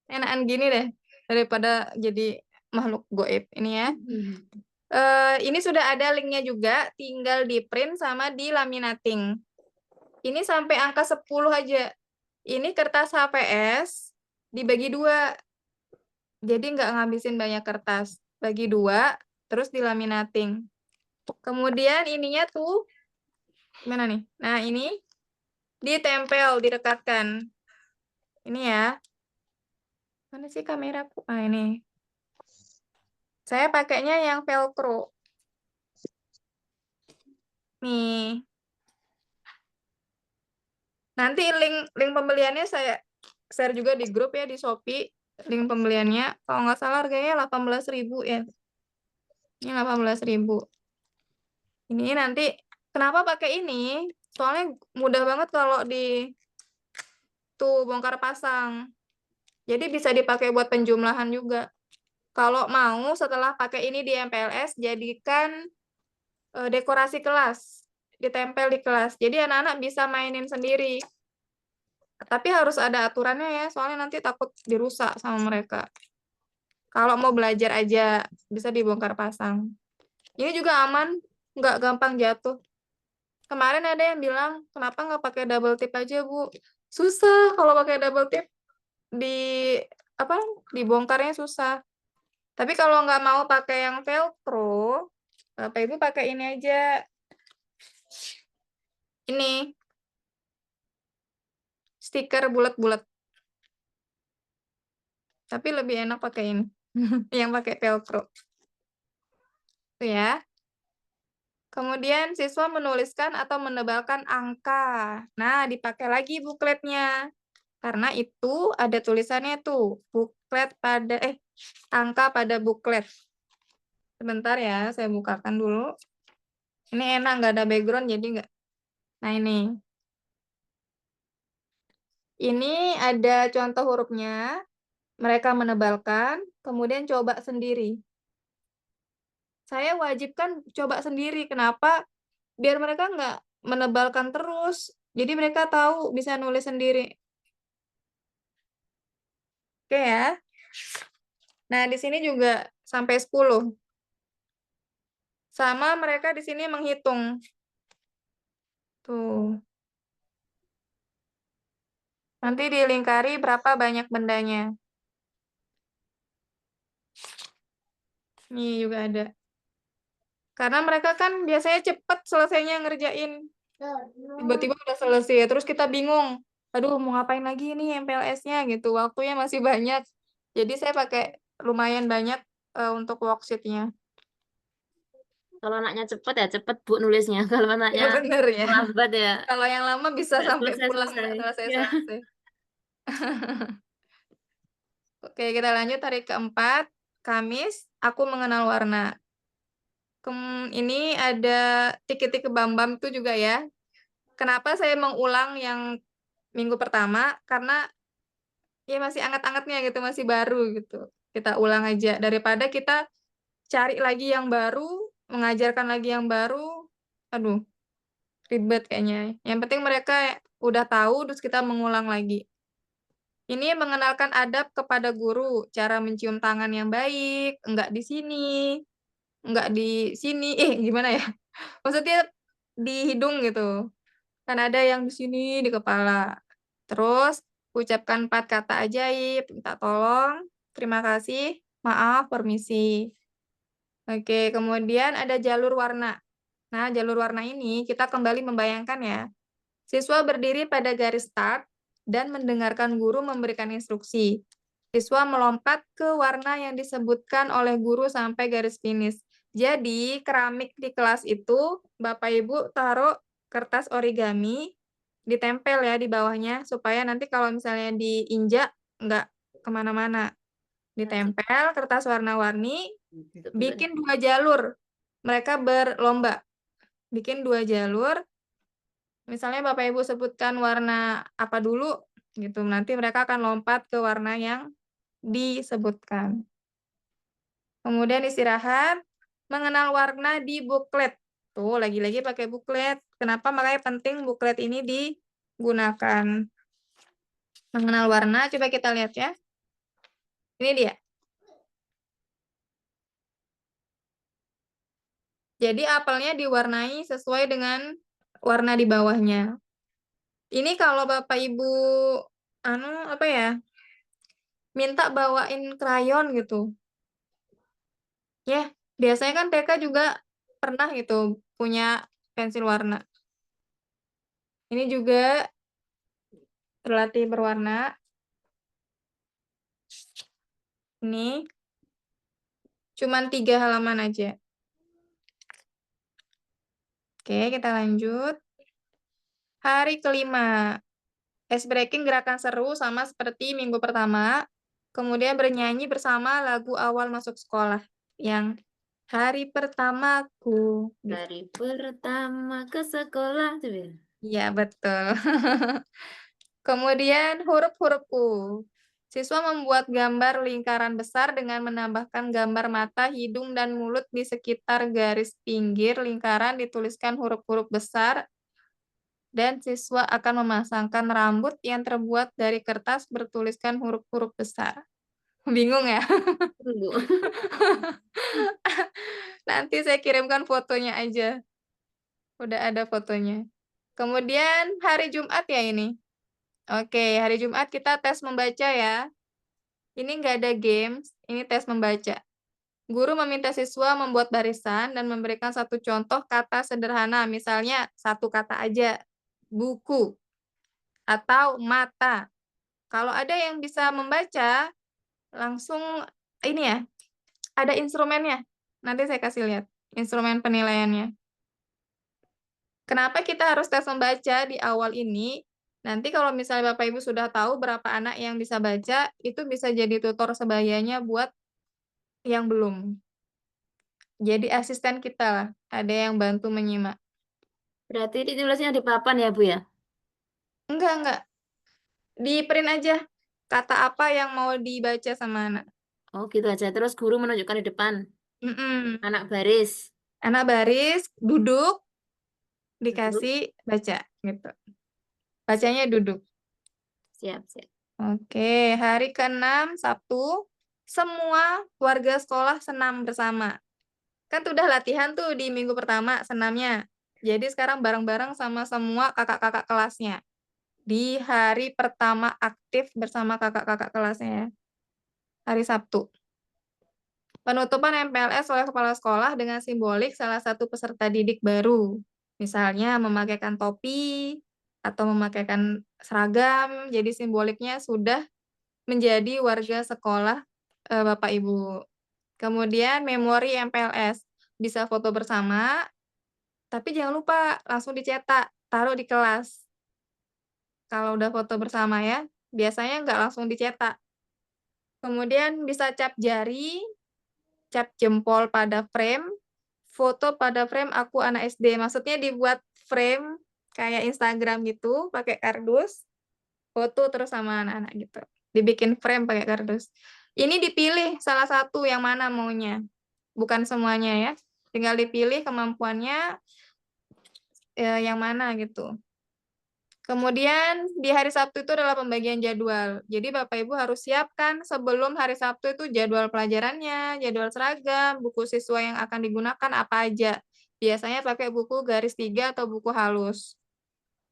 Enakan gini deh, daripada jadi makhluk goib ini ya. Ini sudah ada linknya juga, tinggal di print sama di laminating. Ini sampai angka 10 aja. Ini kertas HVS dibagi 2. Jadi nggak ngabisin banyak kertas. Bagi 2, terus di laminating. Kemudian ininya tuh, gimana nih? Nah, ini ditempel, direkatkan. Ini ya. Mana sih kameraku? Ah, ini. Saya pakainya yang velcro. Nih. Nanti link pembeliannya saya share juga di grup ya, di Shopee. Link pembeliannya. Kalau nggak salah harganya 18.000 ya. Ini 18.000. Ini nanti, kenapa pakai ini? Soalnya mudah banget kalau di tuh bongkar pasang. Jadi bisa dipakai buat penjumlahan juga. Kalau mau setelah pakai ini di MPLS, jadikan dekorasi kelas. Ditempel di kelas. Jadi anak-anak bisa mainin sendiri. Tapi harus ada aturannya ya, soalnya nanti takut dirusak sama mereka. Kalau mau belajar aja, bisa dibongkar pasang. Ini juga aman, nggak gampang jatuh. Kemarin ada yang bilang, kenapa nggak pakai double tip aja, Bu? Susah kalau pakai double tip, apa dibongkarnya susah. Tapi kalau nggak mau pakai yang velcro, Bapak Ibu pakai ini aja. Ini, stiker bulat-bulat. Tapi lebih enak pakai ini, yang pakai velcro. Tuh ya. Kemudian siswa menuliskan atau menebalkan angka. Nah, dipakai lagi bukletnya. Karena itu ada tulisannya tuh, buklet pada angka pada buklet. Sebentar ya, saya bukakan dulu. Ini enak, nggak ada background, jadi nggak. Nah, ini. Ini ada contoh hurufnya. Mereka menebalkan, kemudian coba sendiri. Saya wajibkan coba sendiri. Kenapa? Biar mereka nggak menebalkan terus. Jadi mereka tahu bisa nulis sendiri. Oke ya. Nah, di sini juga sampai 10. Sama mereka di sini menghitung. Tuh. Nanti dilingkari berapa banyak bendanya. Ini juga ada. Karena mereka kan biasanya cepat selesainya ngerjain. Tiba-tiba udah selesai. Terus kita bingung. Aduh, mau ngapain lagi nih MPLS-nya gitu. Waktunya masih banyak. Jadi saya pakai lumayan banyak untuk worksheet-nya. Kalau anaknya cepet ya cepet Bu nulisnya. Kalau Ya anaknya bener ya. lambat ya Kalau yang lama bisa nggak sampai pulang nggak selesai-selesai. Ya. selesai-selesai. Oke, kita lanjut hari keempat. Kamis, aku mengenal warna. Ini ada tiki-tiki bam-bam itu juga ya. Kenapa saya mengulang yang minggu pertama? Karena ya masih anget-angetnya gitu, masih baru gitu. Kita ulang aja. Daripada kita cari lagi yang baru, mengajarkan lagi yang baru. Aduh, ribet kayaknya. Yang penting mereka udah tahu, terus kita mengulang lagi. Ini mengenalkan adab kepada guru, cara mencium tangan yang baik, enggak di sini, enggak di sini, gimana ya? Maksudnya di hidung gitu. Kan ada yang di sini, di kepala. Terus, ucapkan 4 kata ajaib, minta tolong, terima kasih, maaf, permisi. Oke, kemudian ada jalur warna. Nah, jalur warna ini kita kembali membayangkan ya. Siswa berdiri pada garis start dan mendengarkan guru memberikan instruksi. Siswa melompat ke warna yang disebutkan oleh guru sampai garis finish. Jadi, keramik di kelas itu, Bapak Ibu taruh kertas origami, ditempel ya di bawahnya, supaya nanti kalau misalnya diinjak, nggak kemana-mana. Ditempel kertas warna-warni, bikin 2 jalur. Mereka berlomba. Bikin 2 jalur, misalnya Bapak Ibu sebutkan warna apa dulu, gitu. Nanti mereka akan lompat ke warna yang disebutkan. Kemudian istirahat, mengenal warna di buklet. Tuh, lagi-lagi pakai buklet. Kenapa? Makanya penting buklet ini digunakan. Mengenal warna, coba kita lihat ya. Ini dia. Jadi apelnya diwarnai sesuai dengan warna di bawahnya. Ini kalau Bapak Ibu apa ya? Minta bawain krayon gitu. Ya, biasanya kan TK juga pernah gitu punya pensil warna. Ini juga relatif berwarna. Ini cuman 3 halaman aja. Oke, kita lanjut. Hari kelima. Ice breaking gerakan seru sama seperti minggu pertama. Kemudian bernyanyi bersama lagu awal masuk sekolah. Yang hari pertamaku. Gitu. Hari pertama ke sekolah tuh ya. Iya, betul. Kemudian huruf-huruf U. Siswa membuat gambar lingkaran besar dengan menambahkan gambar mata, hidung, dan mulut di sekitar garis pinggir lingkaran dituliskan huruf-huruf besar dan siswa akan memasangkan rambut yang terbuat dari kertas bertuliskan huruf-huruf besar. Bingung ya? Tunggu. Nanti saya kirimkan fotonya aja. Udah ada fotonya. Kemudian hari Jumat ya ini. Oke, hari Jumat kita tes membaca ya. Ini nggak ada games, ini tes membaca. Guru meminta siswa membuat barisan dan memberikan satu contoh kata sederhana, misalnya satu kata aja, buku, atau mata. Kalau ada yang bisa membaca, langsung ini ya, ada instrumennya. Nanti saya kasih lihat, instrumen penilaiannya. Kenapa kita harus tes membaca di awal ini? Nanti kalau misalnya Bapak Ibu sudah tahu berapa anak yang bisa baca, itu bisa jadi tutor sebayanya buat yang belum. Jadi asisten kita lah, ada yang bantu menyimak. Berarti ditulisnya di papan ya, Bu ya? Enggak. Di print aja. Kata apa yang mau dibaca sama anak. Oh, gitu aja. Terus guru menunjukkan di depan. Mm-mm. Anak baris. Anak baris, duduk, Duduk. dikasih baca, gitu. Siap, Bacanya duduk. siap. Oke, hari ke-6, Sabtu, semua warga sekolah senam bersama. Kan udah latihan tuh di minggu pertama senamnya. Jadi sekarang bareng-bareng sama semua kakak-kakak kelasnya. Di hari pertama aktif bersama kakak-kakak kelasnya ya. Hari Sabtu. Penutupan MPLS oleh kepala sekolah dengan simbolik salah satu peserta didik baru. Misalnya memakaikan topi atau memakaikan seragam. Jadi simboliknya sudah menjadi warga sekolah Bapak Ibu. Kemudian memori MPLS. Bisa foto bersama, tapi jangan lupa langsung dicetak, taruh di kelas. Kalau udah foto bersama ya, biasanya nggak langsung dicetak. Kemudian bisa cap jari, cap jempol pada frame, foto pada frame aku anak SD. Maksudnya dibuat frame kayak Instagram gitu, pakai kardus, foto terus sama anak-anak gitu. Dibikin frame pakai kardus. Ini dipilih salah satu yang mana maunya. Bukan semuanya ya. Tinggal dipilih kemampuannya yang mana gitu. Kemudian di hari Sabtu itu adalah pembagian jadwal. Jadi Bapak Ibu harus siapkan sebelum hari Sabtu itu jadwal pelajarannya, jadwal seragam, buku siswa yang akan digunakan apa aja. Biasanya pakai buku garis 3 atau buku halus.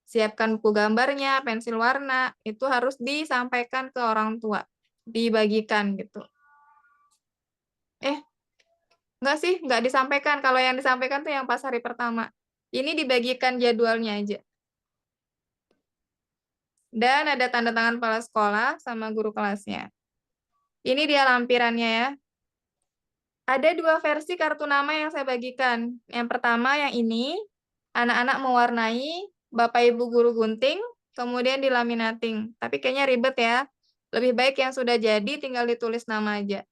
Siapkan buku gambarnya, pensil warna, itu harus disampaikan ke orang tua. Dibagikan gitu. Enggak sih, enggak disampaikan. Kalau yang disampaikan tuh yang pas hari pertama. Ini dibagikan jadwalnya aja. Dan ada tanda tangan kepala sekolah sama guru kelasnya. Ini dia lampirannya ya. Ada 2 versi kartu nama yang saya bagikan. Yang pertama yang ini, anak-anak mewarnai, Bapak Ibu guru gunting, kemudian dilaminating. Tapi kayaknya ribet ya. Lebih baik yang sudah jadi tinggal ditulis nama aja.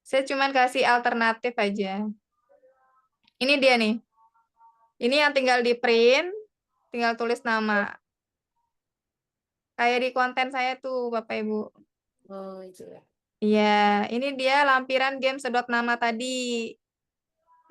Saya cuma kasih alternatif aja. Ini dia nih. Ini yang tinggal di print, tinggal tulis nama. Kayak di konten saya tuh, Bapak Ibu. Oh, itu ya. Iya, ini dia lampiran game sedot nama tadi.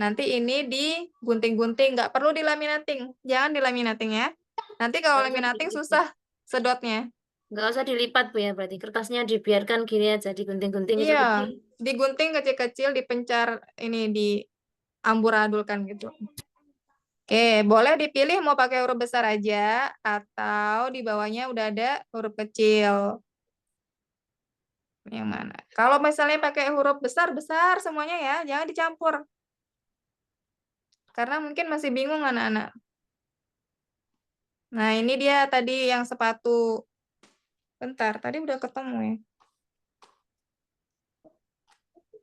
Nanti ini digunting-gunting, nggak perlu dilaminating. Jangan dilaminating ya. Nanti kalau laminating susah sedotnya. Nggak usah dilipat Bu ya, berarti kertasnya dibiarkan gini aja, digunting-gunting Iya, kecil-kecil. digunting kecil-kecil, dipencar ini di amburadulkan gitu. Oke, boleh dipilih mau pakai huruf besar aja atau di bawahnya udah ada huruf kecil. Yang mana? Kalau misalnya pakai huruf besar semuanya ya, jangan dicampur. Karena mungkin masih bingung anak-anak. Nah, ini dia tadi yang sepatu. Bentar, tadi udah ketemu ya.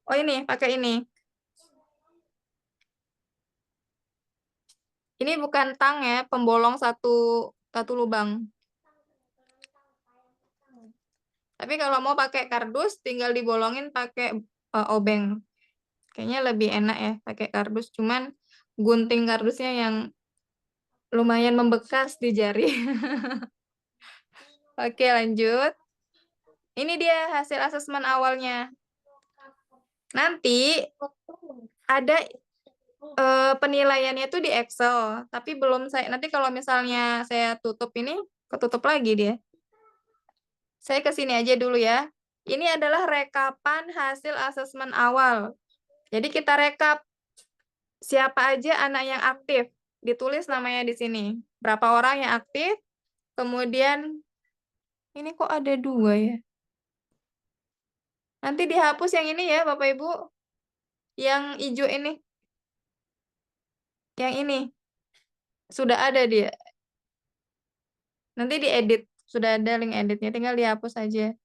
Oh ini, pakai ini. Ini bukan tang ya, pembolong satu lubang. Tapi kalau mau pakai kardus, tinggal dibolongin pakai obeng. Kayaknya lebih enak ya pakai kardus. Cuman gunting kardusnya yang lumayan membekas di jari. Oke, lanjut. Ini dia hasil asesmen awalnya. Nanti ada penilaiannya itu di Excel, tapi belum saya. Nanti kalau misalnya saya tutup ini, ketutup lagi dia. Saya ke sini aja dulu ya. Ini adalah rekapan hasil asesmen awal. Jadi kita rekap siapa aja anak yang aktif. Ditulis namanya di sini. Berapa orang yang aktif. Kemudian, ini kok ada 2 ya? Nanti dihapus yang ini ya Bapak Ibu. Yang hijau ini. Yang ini. Sudah ada dia. Nanti diedit. Sudah ada link editnya. Tinggal dihapus aja.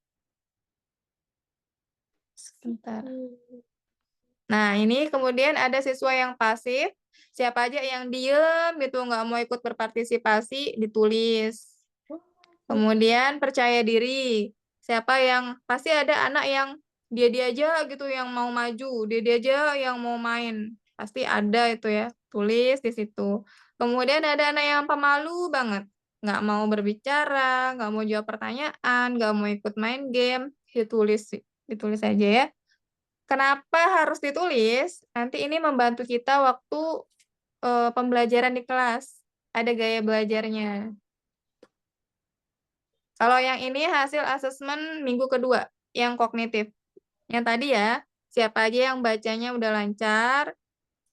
Sebentar. Nah, ini kemudian ada siswa yang pasif. Siapa aja yang diem gitu, nggak mau ikut berpartisipasi, ditulis. Kemudian percaya diri. Siapa yang, pasti ada anak yang dia aja gitu yang mau maju, dia aja yang mau main. Pasti ada itu ya, tulis di situ. Kemudian ada anak yang pemalu banget. Nggak mau berbicara, nggak mau jawab pertanyaan, nggak mau ikut main game, ditulis aja ya. Kenapa harus ditulis? Nanti ini membantu kita waktu pembelajaran di kelas. Ada gaya belajarnya. Kalau yang ini hasil asesmen minggu kedua, yang kognitif. Yang tadi ya, siapa aja yang bacanya udah lancar,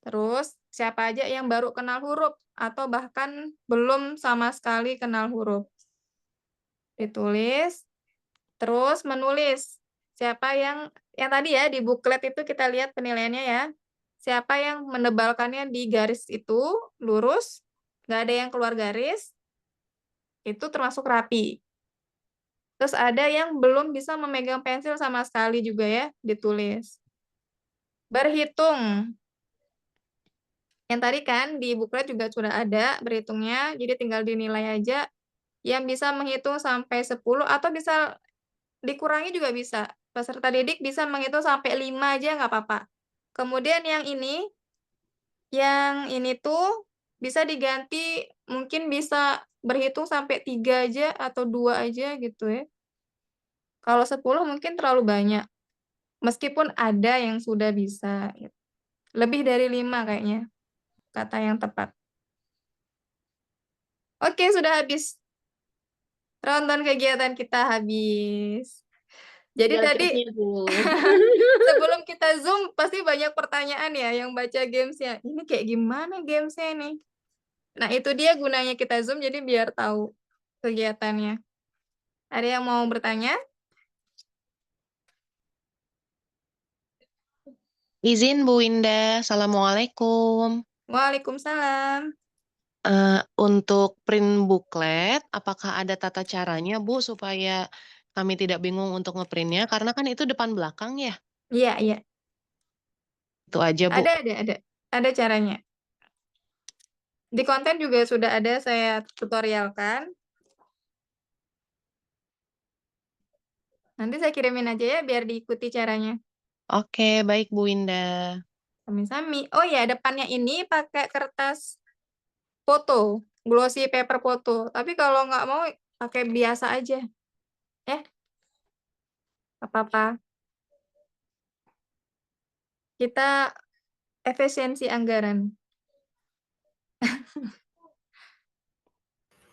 terus siapa aja yang baru kenal huruf, atau bahkan belum sama sekali kenal huruf. Ditulis, terus menulis. Siapa yang tadi ya, di buklet itu kita lihat penilaiannya ya. Siapa yang menebalkannya di garis itu, lurus, nggak ada yang keluar garis, itu termasuk rapi. Terus ada yang belum bisa memegang pensil sama sekali juga ya, ditulis. Berhitung. Yang tadi kan di buklet juga sudah ada berhitungnya, jadi tinggal dinilai aja. Yang bisa menghitung sampai 10 atau bisa dikurangi juga bisa. Peserta didik bisa menghitung sampai 5 aja nggak apa-apa. Kemudian yang ini tuh bisa diganti, mungkin bisa berhitung sampai 3 aja atau 2 aja gitu ya. Kalau 10 mungkin terlalu banyak. Meskipun ada yang sudah bisa. Lebih dari 5 kayaknya. Kata yang tepat. Oke, sudah habis. Ronton kegiatan kita habis. Jadi Tinggal tadi gamesnya, Bu. sebelum kita Zoom pasti banyak pertanyaan ya yang baca gamesnya. Ini kayak gimana gamesnya nih? Nah, itu dia gunanya kita Zoom jadi biar tahu kegiatannya. Ada yang mau bertanya? Izin Bu Indah, Assalamualaikum. Waalaikumsalam. Untuk print booklet, apakah ada tata caranya Bu supaya kami tidak bingung untuk ngeprintnya? Karena kan itu depan belakang ya. Iya, iya. Itu aja Bu. Ada. Ada caranya. Di konten juga sudah ada saya tutorialkan. Nanti saya kirimin aja ya biar diikuti caranya. Oke, baik Bu Indah. Sami-sami. Oh ya, depannya ini pakai kertas foto, glossy paper foto. Tapi kalau nggak mau pakai biasa aja. Ya, nggak apa-apa. Kita efisiensi anggaran.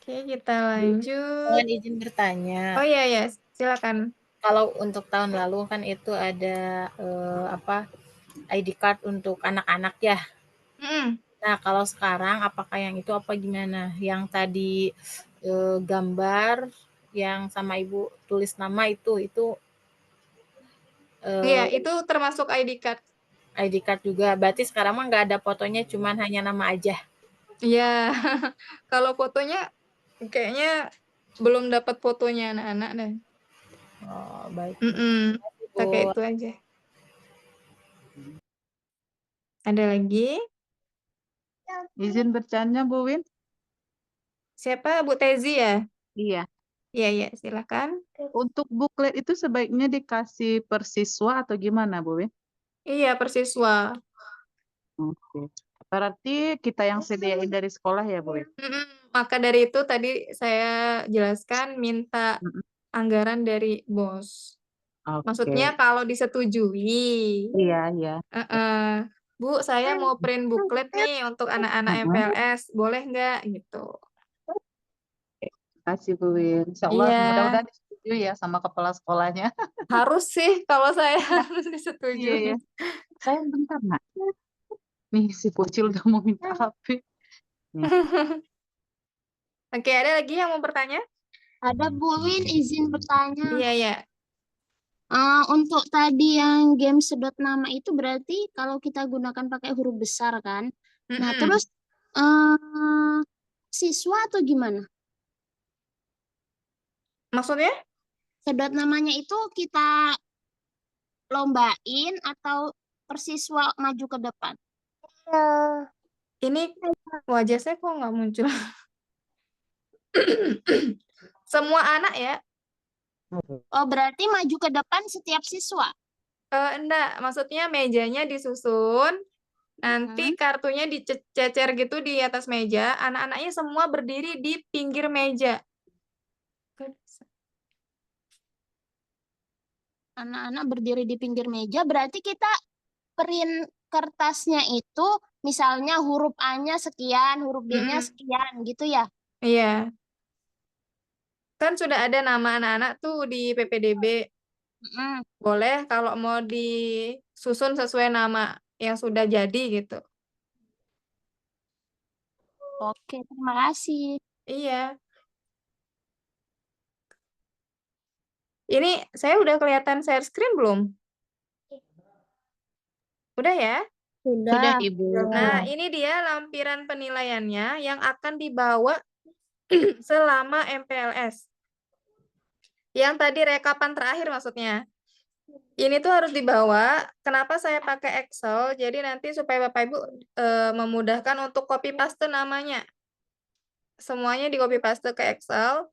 Oke, kita Mohon lanjut. izin bertanya. Oh iya ya, silakan. Kalau untuk tahun lalu kan itu ada ID card untuk anak-anak ya. Mm-mm. Nah, kalau sekarang apakah yang itu apa gimana? Yang tadi gambar yang sama Ibu tulis nama itu Iya, eh, itu termasuk ID card. ID card juga. Berarti sekarang mah nggak ada fotonya, cuman hanya nama aja. Iya, kalau fotonya kayaknya belum dapat fotonya anak-anak deh. Oh, baik. Mm-mm. Pakai Bu. itu aja. Ada lagi? Izin bertanya, Bu Win? Siapa? Bu Tezi ya? Iya. Iya, iya, silakan. Untuk buklet itu sebaiknya dikasih per siswa atau gimana, Bu Win? Iya, persiswa. Oke. Berarti kita yang sediain dari sekolah ya, Bu Win? Mm-mm. Maka dari itu tadi saya jelaskan minta Mm-mm. anggaran dari bos. Oke. Maksudnya kalau disetujui. Iya, iya. Bu, saya mau print buklet nih untuk anak-anak MPLS. Boleh nggak? Gitu. Terima kasih, Bu Win. Insya Allah Iya, mudah-mudahan disetujui ya sama kepala sekolahnya. harus sih kalau saya Iya, harus iya, iya. disetujui. Saya bentar, Nak. Nih, si Bocil udah mau minta HP. Nih. Oke, ada lagi yang mau bertanya? Ada Bu Win izin bertanya. Iya, iya. Untuk tadi yang game sedot nama itu berarti kalau kita gunakan pakai huruf besar kan? Nah, Mm-mm. terus siswa atau gimana? Maksudnya? Sedot namanya itu kita lombain atau persiswa maju ke depan? Ini wajah saya kok nggak muncul? Semua anak ya? Oh, berarti maju ke depan setiap siswa. Enggak, maksudnya mejanya disusun, nanti kartunya dicecer gitu di atas meja, anak-anaknya semua berdiri di pinggir meja. Anak-anak berdiri di pinggir meja, berarti kita print kertasnya itu misalnya huruf A-nya sekian, huruf B-nya Mm-mm. sekian gitu ya? Iya, kan sudah ada nama anak-anak tuh di PPDB. Mm. Boleh kalau mau disusun sesuai nama yang sudah jadi gitu. Oke, terima kasih. Iya. Ini saya udah kelihatan share screen belum? Udah ya? Sudah, Sudah. Ibu. Nah, ini dia lampiran penilaiannya yang akan dibawa selama MPLS. Yang tadi rekapan terakhir maksudnya. Ini tuh harus dibawa. Kenapa saya pakai Excel? Jadi nanti supaya Bapak Ibu memudahkan untuk copy paste namanya. Semuanya di copy paste ke Excel.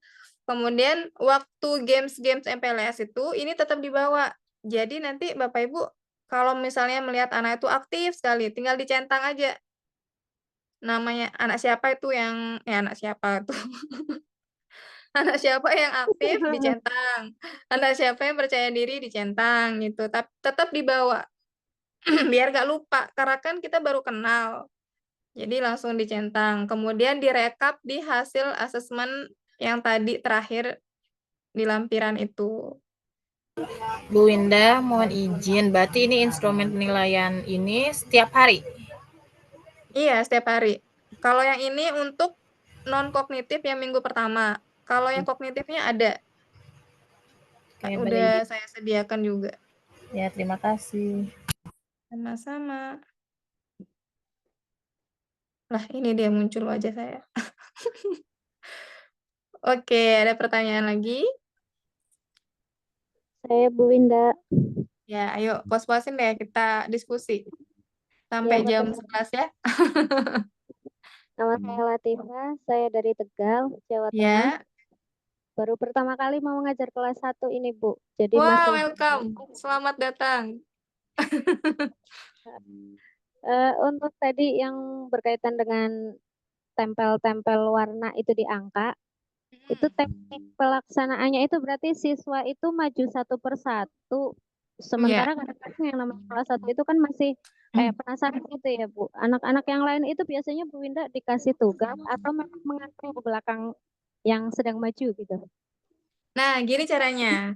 Kemudian waktu games MPLS itu ini tetap dibawa. Jadi nanti Bapak Ibu kalau misalnya melihat anak itu aktif sekali, tinggal dicentang aja. Namanya anak siapa itu yang anak siapa tuh. Anak siapa yang aktif dicentang. Anak siapa yang percaya diri dicentang gitu. Tapi tetap dibawa. Biar gak lupa karena kan kita baru kenal. Jadi langsung dicentang. Kemudian direkap di hasil asesmen yang tadi terakhir di lampiran itu. Bu Winda, mohon izin. Berarti ini instrumen penilaian ini setiap hari? Iya, setiap hari. Kalau yang ini untuk non-kognitif yang minggu pertama. Kalau yang kognitifnya ada. Oke, Udah baik. saya sediakan juga. Ya, terima kasih. Sama-sama. Lah, ini dia muncul wajah saya. Oke, ada pertanyaan lagi? Saya Bu Winda. Ya, ayo pos-posin deh kita diskusi. Ya, Sampai jam betul. 11 ya. Nama saya Latifah, saya dari Tegal, Jawa Tengah. Ya. Baru pertama kali mau mengajar kelas 1 ini, Bu. Jadi Wow, masih welcome. Selamat datang. untuk tadi yang berkaitan dengan tempel-tempel warna itu di angka, itu teknik pelaksanaannya itu berarti siswa itu maju satu persatu. Sementara kadang-kadang yang namanya kelas 1 itu kan masih kayak penasaran gitu ya, Bu. Anak-anak yang lain itu biasanya Bu Winda dikasih tugas atau memang mengatur ke belakang yang sedang maju gitu. Nah, gini caranya.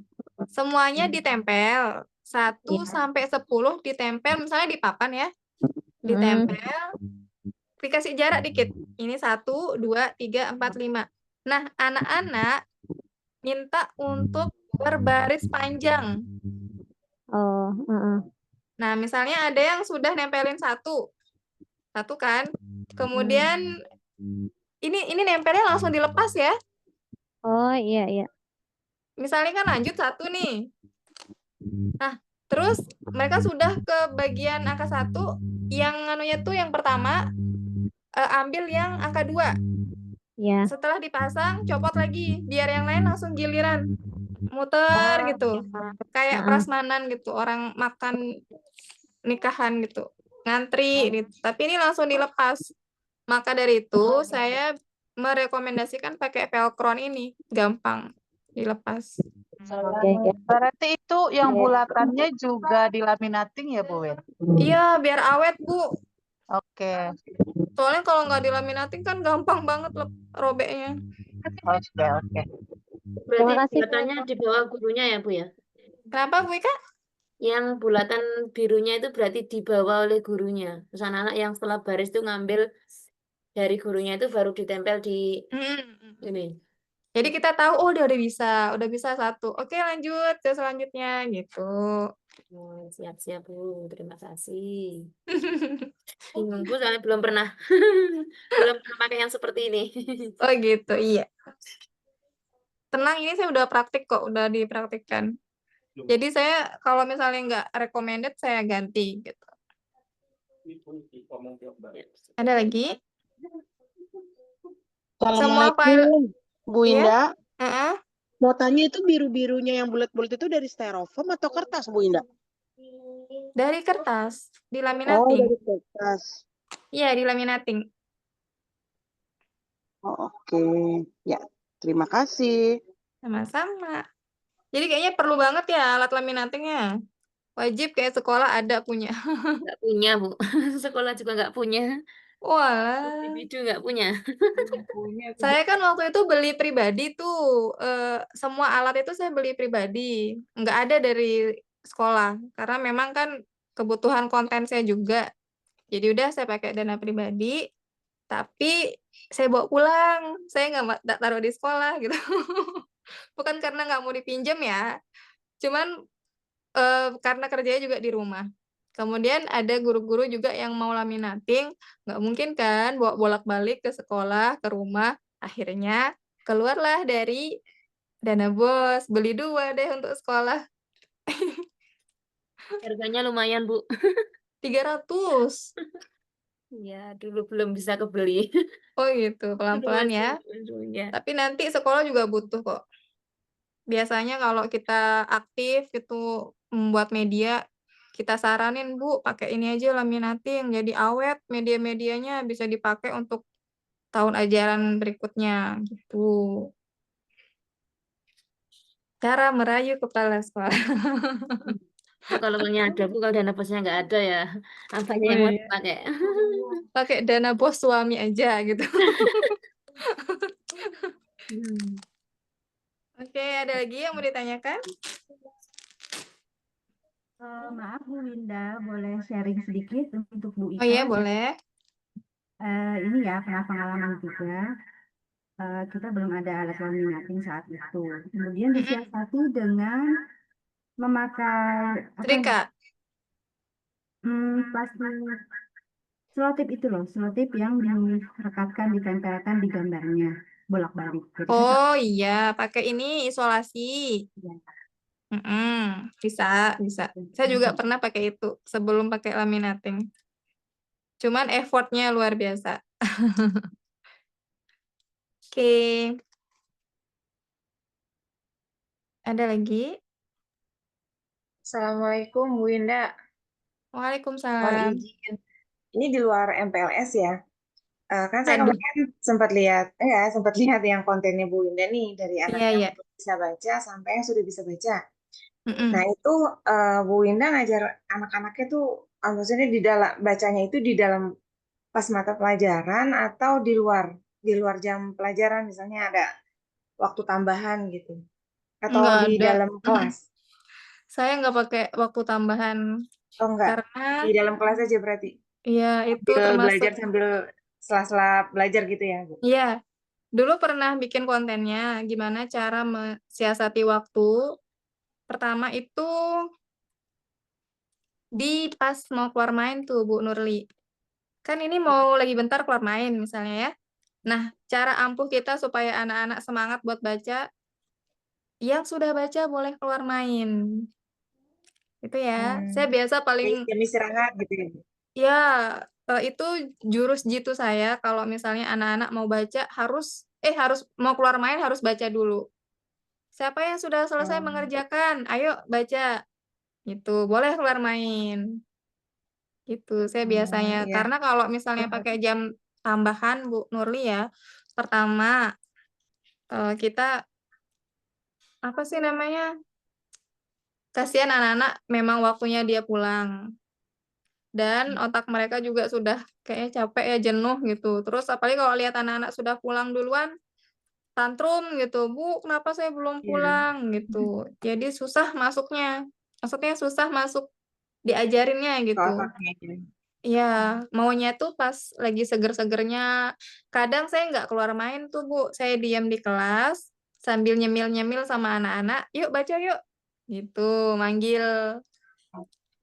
Semuanya ditempel. 1 Iya. sampai 10 ditempel, misalnya di papan ya. Mm. Ditempel, dikasih jarak dikit. Ini 1, 2, 3, 4, 5. Nah, anak-anak minta untuk berbaris panjang. Oh, Nah, misalnya ada yang sudah nempelin 1. 1 kan. Kemudian ini nempelnya langsung dilepas ya. Oh, iya, iya. Misalnya kan lanjut 1 nih. Nah, terus mereka sudah ke bagian angka 1, yang anunya tuh yang pertama ambil yang angka 2. Iya. Setelah dipasang, copot lagi biar yang lain langsung giliran. Muter gitu. Kayak Heeh. prasmanan gitu, orang makan nikahan gitu. Ngantri gitu. Tapi ini langsung dilepas. Maka dari itu saya merekomendasikan pakai velcro ini, gampang dilepas. Oke, oke. Berarti itu yang bulatannya juga dilaminating ya, Bu Wen? Iya, biar awet, Bu. Oke. Soalnya kalau nggak dilaminating kan gampang banget robeknya. Oke, oke. Berarti Terima kasih, Bu. bulatannya di bawah gurunya ya, Bu ya? Kenapa, Bu Ika? Yang bulatan birunya itu berarti dibawa oleh gurunya. Terus anak-anak yang setelah baris itu ngambil dari gurunya itu baru ditempel di ini. Jadi kita tahu, oh dia udah bisa 1. Oke, lanjut ke selanjutnya gitu. Oh, siap-siap Bu, terima kasih. Bingung Bu, soalnya belum pernah pakai yang seperti ini. Oh gitu, iya. Tenang, ini saya udah praktik kok, udah dipraktikkan. Jadi saya kalau misalnya nggak recommended, saya ganti gitu. Ada lagi? Semua file. Assalamualaikum, Bu Iya? Indah. Heeh. Mau tanya itu biru-birunya yang bulat-bulat itu dari styrofoam atau kertas, Bu Indah? Dari kertas, Oh, dilaminating. dari kertas. Iya, dilaminating. Oh, oke. Ya, terima kasih. Sama-sama. Jadi kayaknya perlu banget ya alat laminatingnya. Wajib kayak sekolah ada punya. Nggak punya Bu, sekolah juga nggak punya, Walah. individu nggak punya. Saya kan waktu itu beli pribadi tuh, semua alat itu saya beli pribadi, nggak ada dari sekolah, karena memang kan kebutuhan konten saya juga. Jadi udah saya pakai dana pribadi, tapi saya bawa pulang, saya nggak taruh di sekolah gitu. Bukan karena nggak mau dipinjam ya, cuman karena kerjanya juga di rumah. Kemudian ada guru-guru juga yang mau laminating, nggak mungkin kan bawa bolak-balik ke sekolah, ke rumah. Akhirnya keluarlah dari dana bos, beli 2 deh untuk sekolah. Harganya lumayan Bu. 300. Ya, dulu belum bisa kebeli. Oh gitu, Dulu pelan-pelan ya. ya. Tapi nanti sekolah juga butuh kok. Biasanya kalau kita aktif itu membuat media, kita saranin Bu, pakai ini aja laminating, jadi awet, media-medianya bisa dipakai untuk tahun ajaran berikutnya gitu. Cara merayu kepala sekolah. Kalau punya ada Bu, kalau dana bosnya nggak ada ya, apanya yang mau dipakai? Pakai dana bos suami aja gitu. Oke, ada lagi yang mau ditanyakan? Maaf Bu Winda, boleh sharing sedikit untuk Bu Ika? Oh iya, boleh. Ini ya pernah pengalaman juga. Kita belum ada alat laminating saat itu. Kemudian disiasati dengan memakai Trika. plastik selotip itu loh, selotip yang direkatkan, ditempelkan di gambarnya bolak-balik. Jadi Oh iya, pakai ini isolasi. Ya. Bisa. Saya juga pernah pakai itu sebelum pakai laminating. Cuman effortnya luar biasa. Oke. Ada lagi? Assalamualaikum Bu Indah. Mohon Waalaikumsalam. izin. Ini di luar MPLS ya. Kan saya Aduh. kemarin sempat lihat yang kontennya Bu Indah nih dari anak Iya, yang iya. belum bisa baca sampai yang sudah bisa baca. Mm-mm. Nah itu Bu Indah ngajar anak-anaknya tuh, maksudnya di dalam bacanya itu di dalam pas mata pelajaran atau di luar jam pelajaran, misalnya ada waktu tambahan gitu? Atau Nggak di ada. dalam kelas? Saya nggak pakai waktu tambahan Oh enggak, karena di dalam kelas aja berarti. ya itu Sambil termasuk belajar sambil sela-sela belajar gitu ya, Bu? iya. Dulu pernah bikin kontennya gimana cara mensiasati waktu. Pertama itu di pas mau keluar main tuh Bu Nurli. Kan ini mau lagi bentar keluar main misalnya ya. Nah, cara ampuh kita supaya anak-anak semangat buat baca, yang sudah baca boleh keluar main. Itu ya. Saya biasa Kayak paling jam istirahat gitu ya, Bu? ya itu jurus jitu saya kalau misalnya anak-anak mau baca harus mau keluar main harus baca dulu. Siapa yang sudah selesai Oh, mengerjakan? Ayo baca. Gitu. Boleh keluar main. Gitu. Saya biasanya iya. karena kalau misalnya pakai jam tambahan Bu Nurli ya, pertama kita apa sih namanya? Kasihan anak-anak memang waktunya dia pulang. Dan otak mereka juga sudah kayaknya capek ya, jenuh gitu. Terus apalagi kalau lihat anak-anak sudah pulang duluan, tantrum gitu, "Bu, kenapa saya belum Iya. pulang?" gitu. Jadi susah masuknya. Maksudnya susah masuk diajarinnya Ke gitu. otaknya gitu. Iya, maunya tuh pas lagi seger-segernya. Kadang saya nggak keluar main tuh, Bu. Saya diam di kelas sambil nyemil-nyemil sama anak-anak, "Yuk baca yuk." Gitu, manggil.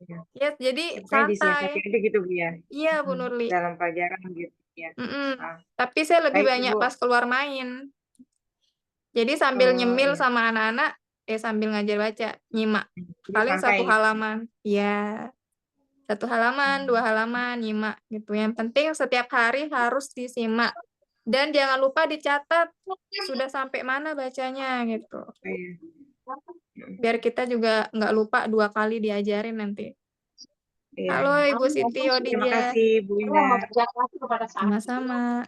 Iya. Ya, jadi Pokoknya disiasati santai. aja gitu, Bu ya. Iya, Bu Nurli. Dalam pelajaran gitu ya. Mhm. Ah, Tapi saya lebih baik, banyak Ibu. pas keluar main. Jadi sambil Oh, nyemil iya. sama anak-anak, sambil ngajar baca, nyimak. Jadi Paling santai. 1 halaman. Iya, 1 halaman, 2 halaman, nyimak gitu. Yang penting setiap hari harus disimak. Dan jangan lupa dicatat sudah sampai mana bacanya gitu. Iya. Biar kita juga nggak lupa 2 kali diajarin nanti. Iya. Halo Ibu Siti Terima Odijah. kasih, Bu Indah. Sama-sama.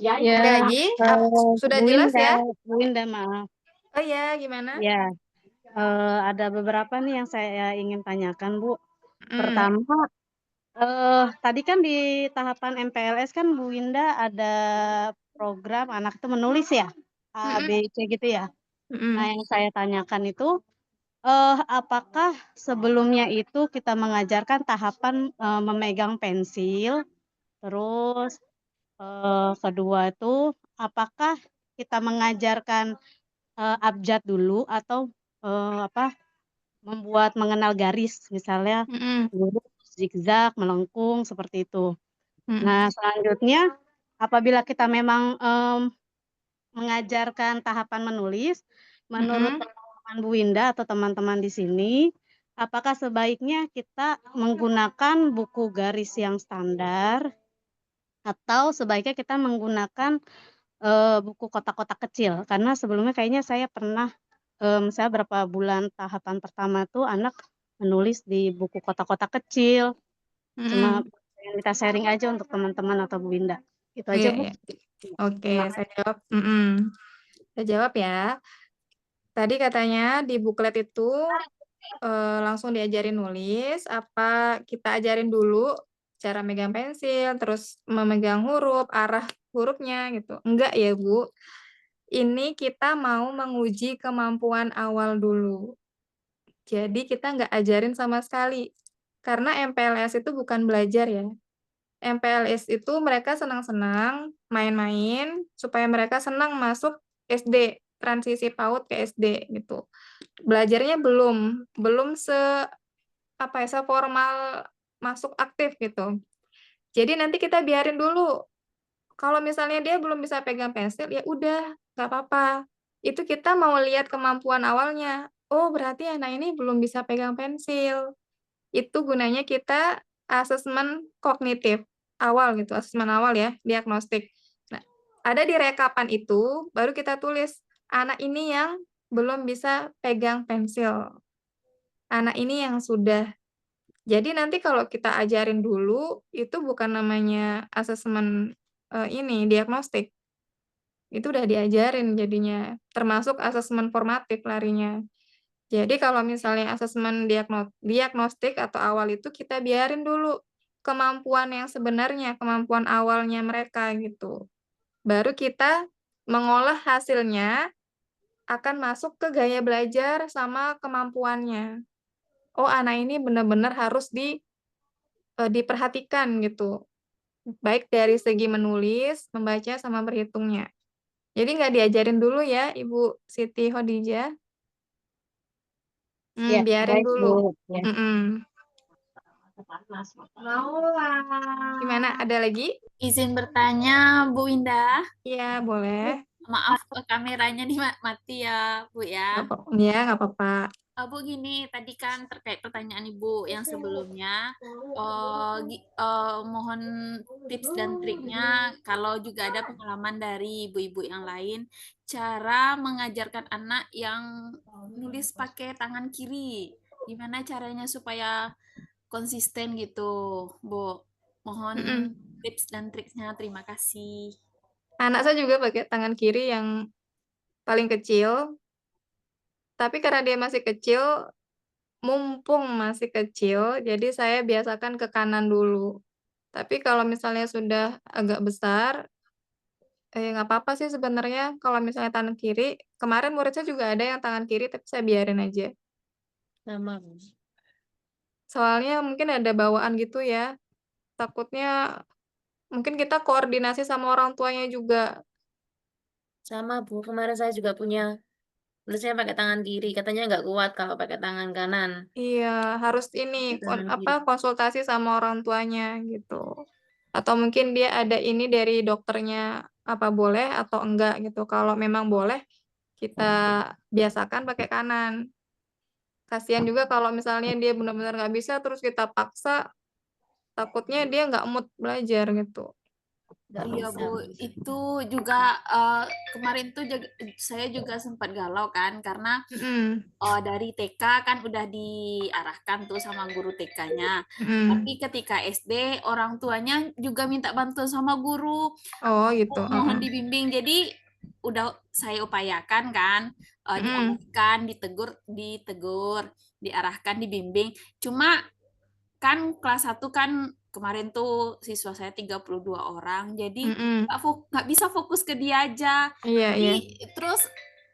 Ya, Ada lagi? Sudah Bu jelas Indah, ya? Bu Indah, maaf. Oh ya, gimana? Ya, ada beberapa nih yang saya ingin tanyakan, Bu. Mm. Pertama, tadi kan di tahapan MPLS kan Bu Indah ada program anak itu menulis ya, A, Mm-mm. B, C gitu ya. Nah, Mm-mm. yang saya tanyakan itu, apakah sebelumnya itu kita mengajarkan tahapan memegang pensil, terus kedua itu apakah kita mengajarkan abjad dulu atau membuat mengenal garis, misalnya Mm-mm. lurus, zigzag, melengkung seperti itu. Mm-mm. Nah, selanjutnya apabila kita memang mengajarkan tahapan menulis, menurut Mm-mm. pengalaman Bu Winda atau teman-teman di sini, apakah sebaiknya kita menggunakan buku garis yang standar atau sebaiknya kita menggunakan buku kotak-kotak kecil? Karena sebelumnya kayaknya saya pernah, saya berapa bulan tahapan pertama tuh anak menulis di buku kotak-kotak kecil. Cuma Mm-mm. pengen kita sharing aja untuk teman-teman atau Bu Winda. Itu Iya, aja, Bu. iya. Oke, Terima saya kasih. jawab. Saya jawab ya. Tadi katanya di buklet itu langsung diajarin nulis, apa kita ajarin dulu cara megang pensil, terus memegang huruf, arah hurufnya gitu. Enggak ya, Bu. Ini kita mau menguji kemampuan awal dulu. Jadi kita nggak ajarin sama sekali. Karena MPLS itu bukan belajar ya. MPLS itu mereka senang-senang main-main supaya mereka senang masuk SD, transisi PAUD ke SD gitu. Belajarnya belum seformal masuk aktif gitu. Jadi nanti kita biarin dulu. Kalau misalnya dia belum bisa pegang pensil, ya udah, nggak apa-apa. Itu kita mau lihat kemampuan awalnya. Oh, berarti anak ini belum bisa pegang pensil. Itu gunanya kita asesmen kognitif awal gitu, asesmen awal ya, diagnostik. Nah, ada di rekapan itu baru kita tulis anak ini yang belum bisa pegang pensil. Anak ini yang sudah. Jadi nanti kalau kita ajarin dulu itu bukan namanya asesmen ini diagnostik. Itu udah diajarin jadinya, termasuk asesmen formatif larinya. Jadi kalau misalnya asesmen diagnostik atau awal itu kita biarin dulu kemampuan yang sebenarnya, kemampuan awalnya mereka gitu. Baru kita mengolah hasilnya akan masuk ke gaya belajar sama kemampuannya. Oh, anak ini benar-benar harus diperhatikan gitu. Baik dari segi menulis, membaca, sama berhitungnya. Jadi nggak diajarin dulu ya, Ibu Siti Khadijah. Ya, Biarin baik dulu. Bu. Ya. Gimana? Ada lagi? Izin bertanya, Bu Windah. Iya, boleh. Maaf, kameranya mati ya, Bu ya. Iya, nggak apa-apa. Bu gini, tadi kan terkait pertanyaan Ibu yang sebelumnya, mohon tips dan triknya kalau juga ada pengalaman dari ibu-ibu yang lain, cara mengajarkan anak yang nulis pakai tangan kiri. Gimana caranya supaya konsisten gitu, Bu? Mohon tips dan triknya, terima kasih. Anak saya juga pakai tangan kiri yang paling kecil, tapi karena dia masih kecil, mumpung masih kecil, jadi saya biasakan ke kanan dulu. Tapi kalau misalnya sudah agak besar, nggak apa-apa sih sebenarnya kalau misalnya tangan kiri. Kemarin murid saya juga ada yang tangan kiri, tapi saya biarin aja. Sama. Soalnya mungkin ada bawaan gitu ya. Takutnya mungkin kita koordinasi sama orang tuanya juga. Sama Bu, kemarin saya juga punya tulisnya pakai tangan kiri, katanya nggak kuat kalau pakai tangan kanan. Iya, harus ini Tangan kiri. konsultasi sama orang tuanya gitu. Atau mungkin dia ada ini dari dokternya, apa boleh atau enggak gitu. Kalau memang boleh, kita biasakan pakai kanan. Kasihan juga kalau misalnya dia benar-benar nggak bisa, terus kita paksa, takutnya dia nggak mood belajar gitu. Iya Bu, itu juga kemarin tuh saya juga sempat galau kan karena dari TK kan udah diarahkan tuh sama guru TK-nya. Tapi ketika SD orang tuanya juga minta bantuan sama guru. Oh gitu. Mohon dibimbing. Jadi udah saya upayakan kan, diarahkan, ditegur, diarahkan, dibimbing. Cuma kan kelas 1 kan kemarin tuh siswa saya 32 orang, jadi nggak bisa fokus ke dia aja. Jadi terus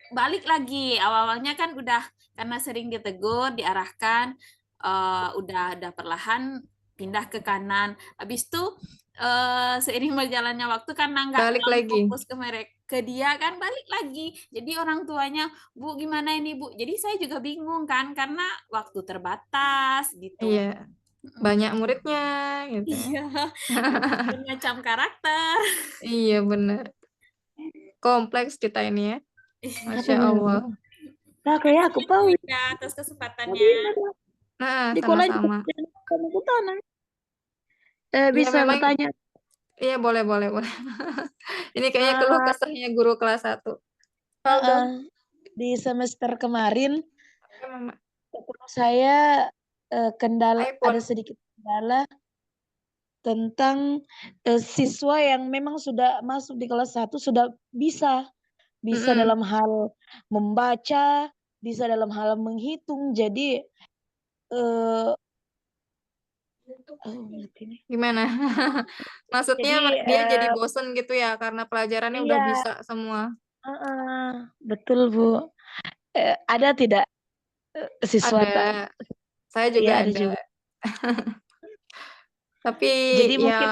balik lagi, awal-awalnya kan udah karena sering ditegur, diarahkan, udah perlahan pindah ke kanan. Habis itu seiring berjalannya waktu karena nggak fokus ke dia kan balik lagi. Jadi orang tuanya, Bu gimana ini Bu? Jadi saya juga bingung kan karena waktu terbatas gitu. Iya. Banyak muridnya gitu. Iya. Macam karakter. Iya benar. Kompleks kita ini ya. Masya Allah. Nah, kayak aku tahu. Atas kesempatannya. Nah, Di sekolah sama-sama. Bisa bertanya. Iya, boleh. Ini kayaknya keluh kesahnya guru kelas 1. Di semester kemarin, saya ada sedikit kendala tentang siswa yang memang sudah masuk di kelas 1 sudah bisa dalam hal membaca, bisa dalam hal menghitung. Jadi gimana? Maksudnya dia jadi bosen gitu ya karena pelajarannya udah bisa semua. Betul Bu. Ada tidak siswa? Ada. Saya juga ada. Juga. Tapi jadi mungkin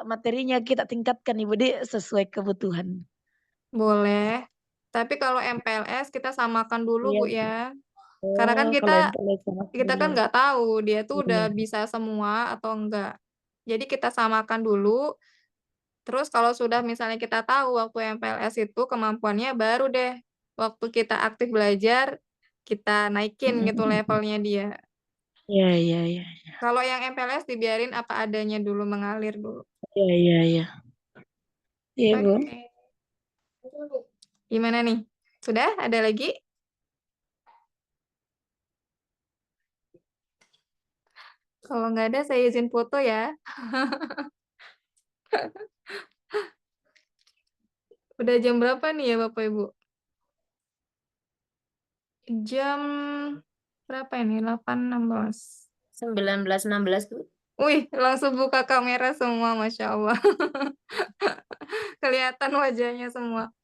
materinya kita tingkatkan Ibu sesuai kebutuhan. Boleh. Tapi kalau MPLS kita samakan dulu Bu ya. Karena kan kita kan nggak tahu dia tuh udah bisa semua atau enggak. Jadi kita samakan dulu. Terus kalau sudah misalnya kita tahu waktu MPLS itu kemampuannya, baru deh waktu kita aktif belajar kita naikin gitu levelnya dia. Iya. Kalau yang MPLS dibiarin apa adanya dulu, mengalir dulu. Iya. Iya Bu. Gimana nih? Sudah? Ada lagi? Kalau nggak ada, saya izin foto ya. Udah jam berapa nih ya Bapak Ibu? Jam berapa ini? 8.16. 19.16 Bu. Wih, langsung buka kamera semua, Masya Allah. kelihatan wajahnya semua.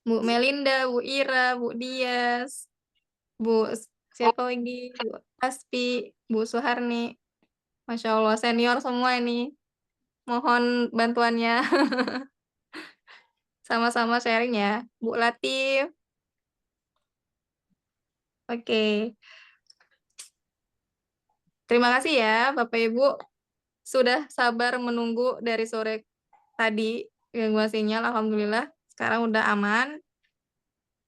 Bu Melinda, Bu Ira, Bu Dias, siapa lagi? Bu Aspi, Bu Suharni. Masya Allah, senior semua ini. Mohon bantuannya. Sama-sama sharing ya. Bu Latif. Oke. Terima kasih ya Bapak Ibu sudah sabar menunggu dari sore tadi gangguan sinyal. Alhamdulillah sekarang udah aman.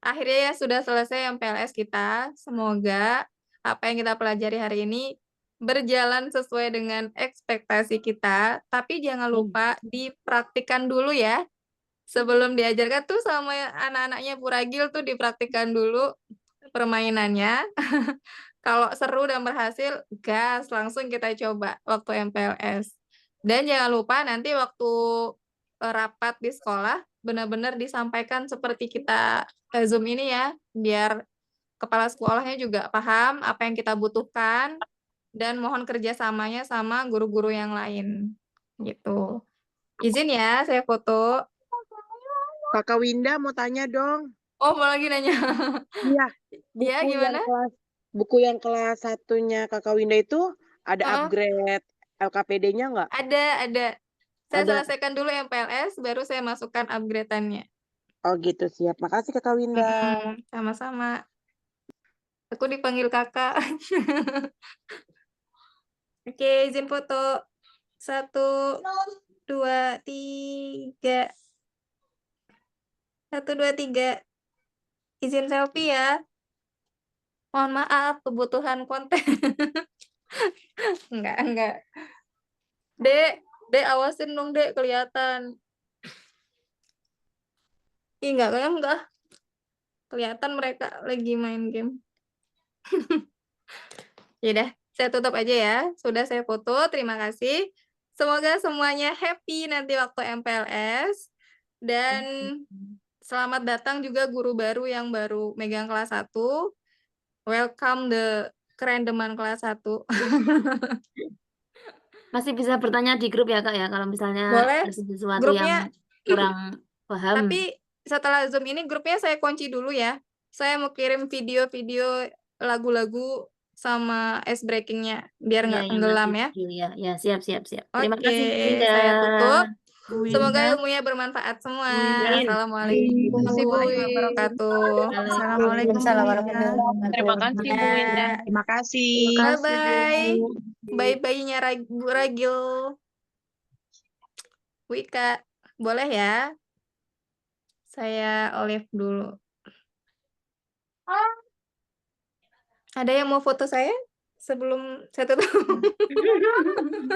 Akhirnya ya sudah selesai MPLS kita. Semoga apa yang kita pelajari hari ini berjalan sesuai dengan ekspektasi kita. Tapi jangan lupa dipraktikkan dulu ya. Sebelum diajarkan tuh sama anak-anaknya Bu Ragil tuh dipraktikkan dulu permainannya. Kalau seru dan berhasil, gas langsung kita coba waktu MPLS. Dan jangan lupa nanti waktu rapat di sekolah benar-benar disampaikan seperti kita Zoom ini ya, biar kepala sekolahnya juga paham apa yang kita butuhkan dan mohon kerjasamanya sama guru-guru yang lain. Gitu. Izin ya, saya foto. Kakak Winda mau tanya dong. Oh, mau lagi nanya. Iya. Iya, gimana? Buku yang kelas 1-nya Kakak Winda itu ada upgrade LKPD-nya nggak? Ada. Saya Ada. selesaikan dulu MPLS, baru saya masukkan upgrade-annya. Oh gitu, siap. Makasih Kakak Winda. Sama-sama. Aku dipanggil kakak. Oke, izin foto. 1, 2, 3. 1, 2, 3. Izin selfie ya. Mohon maaf, kebutuhan konten. Enggak. Dek, awasin dong, Dek, kelihatan. Ih, enggak. Kelihatan mereka lagi main game. Yaudah, saya tutup aja ya. Sudah saya foto, terima kasih. Semoga semuanya happy nanti waktu MPLS. Dan selamat datang juga guru baru yang baru megang kelas 1. Welcome the kerendeman kelas 1. Masih bisa bertanya di grup ya Kak ya, kalau misalnya Boleh. ada sesuatu Grupnya yang kurang paham. Tapi setelah Zoom ini grupnya saya kunci dulu ya. Saya mau kirim video-video lagu-lagu sama ice breakingnya biar nggak tenggelam ya. Ya, siap. Terima Oke, kasih Bu Winda. saya tutup. Bu Semoga Winda. ilmunya bermanfaat semua. Amin. Assalamualaikum warahmatullahi wabarakatuh. Assalamualaikum Bu Winda. Terima kasih Bu Winda. Terima kasih. Bye-bye. Bye-bye-nya Bu Ragil. Bu Ika, boleh ya? Saya Olive dulu. Ada yang mau foto saya sebelum saya tutup?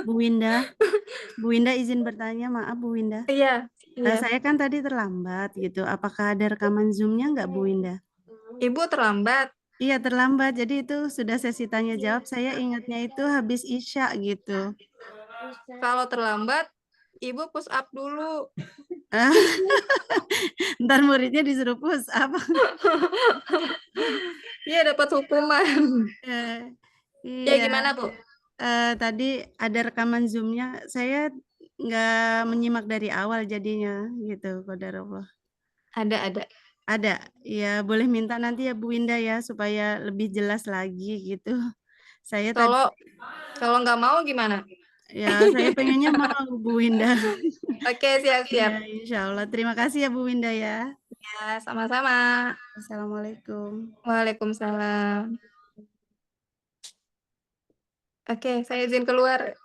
Bu Winda izin bertanya, maaf Bu Winda. Iya. Saya kan tadi terlambat gitu. Apakah ada rekaman Zoom-nya nggak Bu Winda? Ibu terlambat. Iya terlambat. Jadi itu sudah sesi tanya jawab. Saya ingatnya itu habis Isya gitu. Kalau terlambat, Ibu push up dulu. Ntar muridnya disuruh push up. Iya dapat hukuman. Ya Iya. gimana Bu? Tadi ada rekaman Zoom-nya. Saya nggak menyimak dari awal jadinya gitu, Qadarullah. Ada. Ya boleh minta nanti ya Bu Winda ya supaya lebih jelas lagi gitu. Saya kalau nggak mau gimana? Ya saya pengennya mau Bu Winda. Oke, siap. Ya, insya Allah. Terima kasih ya Bu Winda ya. Ya, sama-sama. Assalamualaikum. Waalaikumsalam. Oke, saya izin keluar.